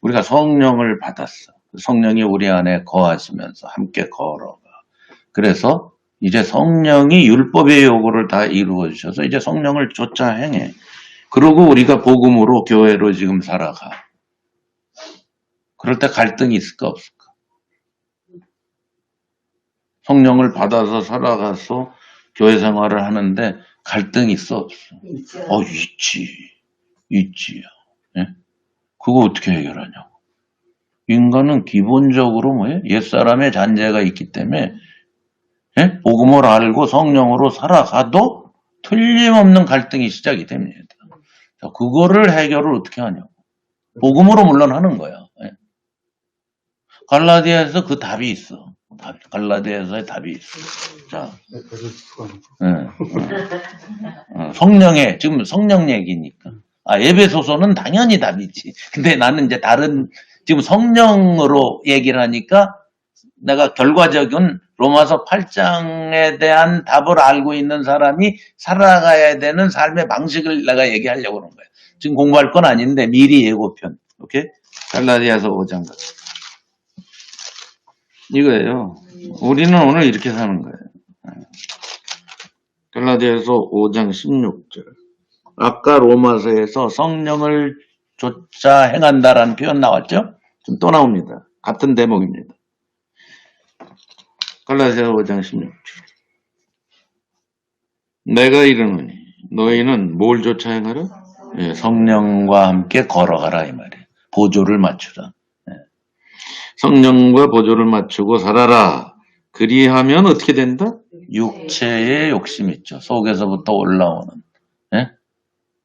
우리가 성령을 받았어. 성령이 우리 안에 거하시면서 함께 걸어가. 그래서 이제 성령이 율법의 요구를 다 이루어 주셔서 이제 성령을 쫓아 행해. 그러고 우리가 복음으로 교회로 지금 살아가. 그럴 때 갈등이 있을까 없을까? 성령을 받아서 살아가서 교회 생활을 하는데 갈등이 있어 없어? 있지요. 예? 그거 어떻게 해결하냐고. 인간은 기본적으로 뭐예요? 옛사람의 잔재가 있기 때문에 복음을 알고 성령으로 살아가도 틀림없는 갈등이 시작이 됩니다. 자, 그거를 해결을 어떻게 하냐고. 복음으로 물론 하는 거야. 갈라디아에서 그 답이 있어. 갈라디아에서의 답이 있어. 자, 성령의, 지금 성령 얘기니까. 에베소서는 당연히 답이지. 근데 나는 이제 다른, 지금 성령으로 얘기를 하니까 내가 결과적인 로마서 8장에 대한 답을 알고 있는 사람이 살아가야 되는 삶의 방식을 내가 얘기하려고 그런 거야. 지금 공부할 건 아닌데 미리 예고편. 오케이? 갈라디아서 5장 같은. 이거예요. 우리는 오늘 이렇게 사는 거예요. 갈라디아서 5장 16절. 아까 로마서에서 성령을 쫓아 행한다라는 표현 나왔죠? 지금 또 나옵니다. 같은 대목입니다. 갈라디아서 5장 16절. 내가 이르노니 너희는 뭘 쫓아 행하라? 성령과 함께 걸어가라 이 말이에요. 보조를 맞추라. 성령과 보조를 맞추고 살아라. 그리하면 어떻게 된다? 육체의 욕심 있죠. 속에서부터 올라오는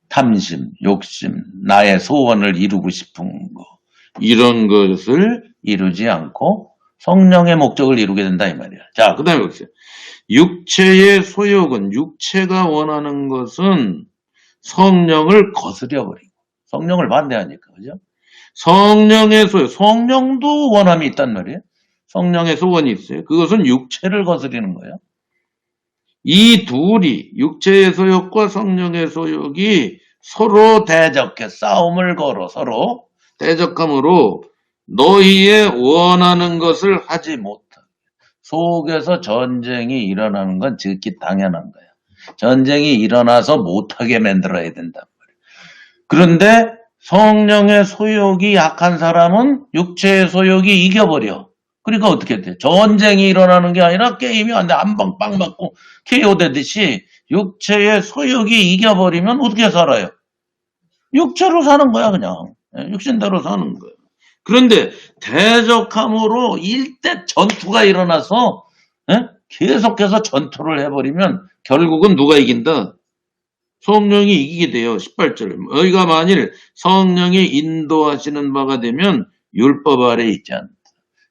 탐심, 욕심, 나의 소원을 이루고 싶은 거 이런 것을 이루지 않고 성령의 목적을 이루게 된다 이 말이야. 자, 그 다음에 보세요. 육체의 소욕은 육체가 원하는 것은 성령을 거스려버리고 성령을 반대하니까 그죠? 성령의 소욕, 성령도 원함이 있단 말이에요. 성령의 소원이 있어요. 그것은 육체를 거스리는 거예요. 이 둘이 육체의 소욕과 성령의 소욕이 서로 대적해 싸움을 걸어 서로 대적함으로 너희의 원하는 것을 하지 못하게 속에서 전쟁이 일어나는 건 즉기 당연한 거야. 전쟁이 일어나서 못하게 만들어야 된단 말이야. 그런데 성령의 소욕이 약한 사람은 육체의 소욕이 이겨버려. 그러니까 어떻게 돼? 전쟁이 일어나는 게 아니라 게임이 안 돼. 한 방 빵 맞고 KO 되듯이 육체의 소욕이 이겨버리면 어떻게 살아요? 육체로 사는 거야 그냥. 육신대로 사는 거야. 그런데 대적함으로 일대 전투가 일어나서 계속해서 전투를 해버리면 결국은 누가 이긴다? 성령이 이기게 돼요. 18절. 너희가 만일 성령이 인도하시는 바가 되면 율법 아래 있지 않다.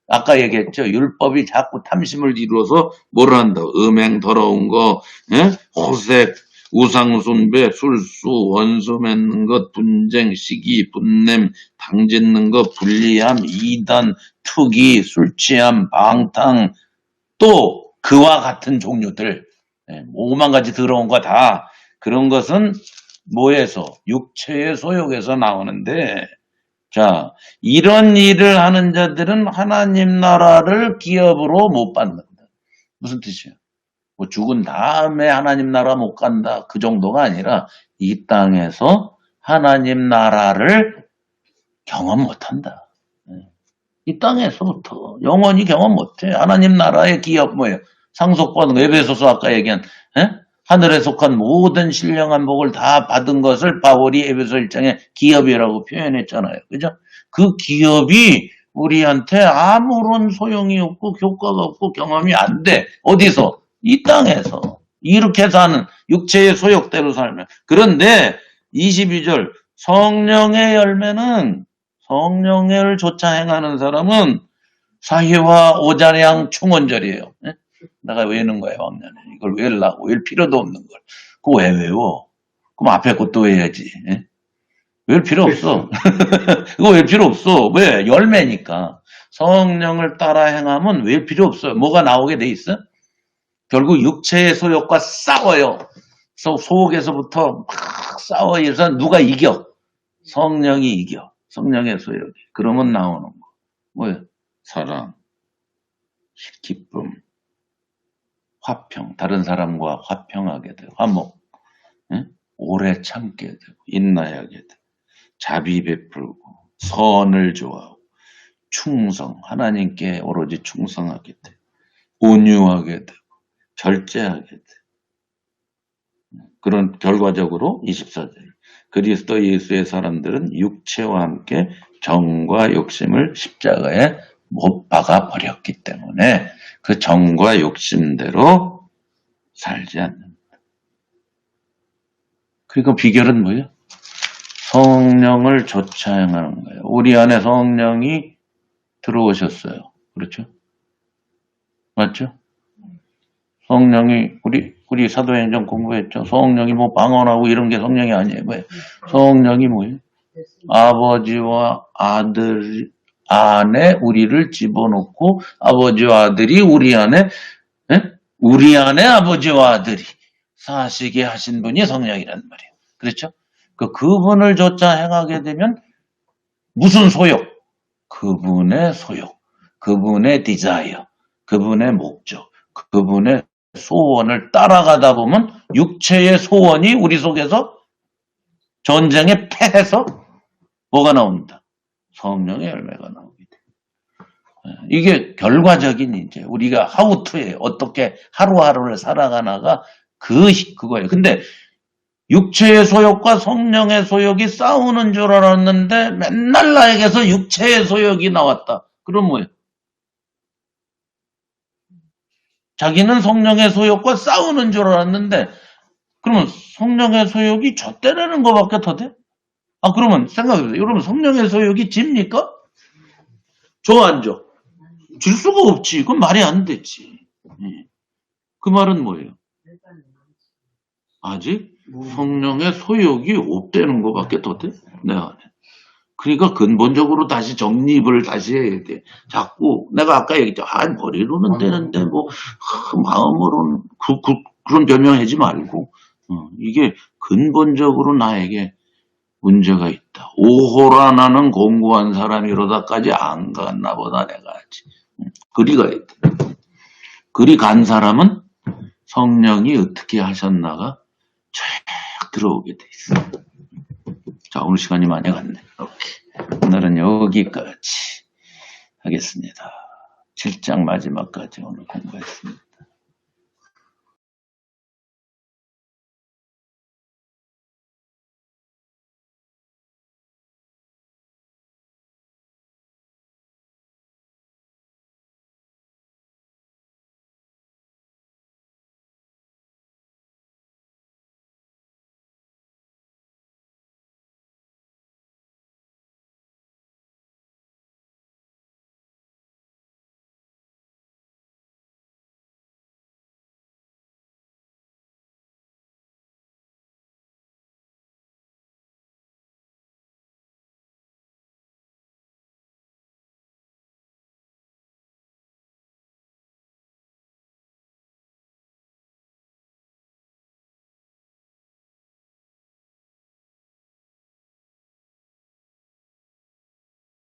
아까 얘기했죠. 율법이 자꾸 탐심을 이루어서 뭘 한다. 음행 더러운 거, 예? 호색, 우상숭배, 술수, 원수 맺는 것, 분쟁, 시기, 분냄, 당짓는 것, 불리함, 이단, 투기, 술취함, 방탕, 또 그와 같은 종류들, 5만 가지 더러운 거 다 그런 것은 뭐에서? 육체의 소욕에서 나오는데, 자, 이런 일을 하는 자들은 하나님 나라를 기업으로 못 받는다. 무슨 뜻이에요? 뭐 죽은 다음에 하나님 나라 못 간다. 그 정도가 아니라 이 땅에서 하나님 나라를 경험 못 한다. 이 땅에서부터 영원히 경험 못 해. 하나님 나라의 기업 뭐예요? 상속받은 거. 에베소서 아까 얘기한 하늘에 속한 모든 신령한 복을 다 받은 것을 바울이 에베소 1장에 기업이라고 표현했잖아요. 그죠? 그 기업이 우리한테 아무런 소용이 없고 효과가 없고 경험이 안 돼. 어디서? 이 땅에서. 이렇게 사는 육체의 소욕대로 살면. 그런데 22절 성령의 열매는 성령을 쫓아 행하는 사람은 사희와 오자량 충원절이에요. 내가 외우는 거예요, 왕년에. 이걸 외우려고, 외울 필요도 없는 걸. 그거 왜 외워? 그럼 앞에 것도 외워야지. 외울 필요 없어. 그거 외울 필요 없어. 왜? 열매니까. 성령을 따라 행하면 외울 필요 없어요. 뭐가 나오게 돼 있어? 결국 육체의 소욕과 싸워요. 속에서부터 막 싸워서 누가 이겨? 성령이 이겨. 성령의 소욕이. 그러면 나오는 거. 뭐예요? 사랑, 기쁨, 화평, 다른 사람과 화평하게 되고, 화목, 오래 참게 되고, 인내하게 되고, 자비 베풀고, 선을 좋아하고, 충성, 하나님께 오로지 충성하게 되고, 온유하게 되고, 절제하게 되고, 그런 결과적으로 24절. 그리스도 예수의 사람들은 육체와 함께 정과 욕심을 십자가에 못 박아 버렸기 때문에 그 정과 욕심대로 살지 않는다. 그리고 비결은 뭐예요? 성령을 쫓아 행하는 거예요. 우리 안에 성령이 들어오셨어요. 그렇죠? 맞죠? 성령이 우리 사도행전 공부했죠. 성령이 뭐 방언하고 이런 게 성령이 아니에요. 뭐예요? 성령이 뭐예요? 아버지와 아들 안에 우리를 집어넣고 아버지와 아들이 우리 안에 아버지와 아들이 사시게 하신 분이 성령이란 말이에요. 그렇죠? 그분을 쫓아 행하게 되면 무슨 소욕? 그분의 소욕, 그분의 디자이어, 그분의 목적, 그분의 소원을 따라가다 보면 육체의 소원이 우리 속에서 전쟁에 패해서 뭐가 나옵니다. 성령의 열매가 나오게 돼요. 이게 결과적인 이제 우리가 하우투에 어떻게 하루하루를 살아가나가 그거예요. 근데 육체의 소욕과 성령의 소욕이 싸우는 줄 알았는데 맨날 나에게서 육체의 소욕이 나왔다. 그럼 뭐예요? 자기는 성령의 소욕과 싸우는 줄 알았는데 그러면 성령의 소욕이 젖대라는 것밖에 더 돼? 그러면 생각해보세요. 여러분 성령의 소욕이 집니까? 줘 안 줘? 줄 수가 없지. 그건 말이 안 되지. 그 말은 뭐예요? 아직 성령의 소욕이 없다는 것밖에 더 돼? 내 안에. 그러니까 근본적으로 다시 정립을 다시 해야 돼. 자꾸 내가 아까 얘기했죠. 머리로는 되는데 마음으로는 그런 변명하지 말고 이게 근본적으로 나에게 문제가 있다. 오호라 나는 공부한 사람이로다까지 안 갔나 보다 내가 하지. 그리 가야 돼. 그리 간 사람은 성령이 어떻게 하셨나가 쫙 들어오게 돼 있어. 자, 오늘 시간이 많이 갔네. 이렇게. 오늘은 여기까지 하겠습니다. 7장 마지막까지 오늘 공부했습니다.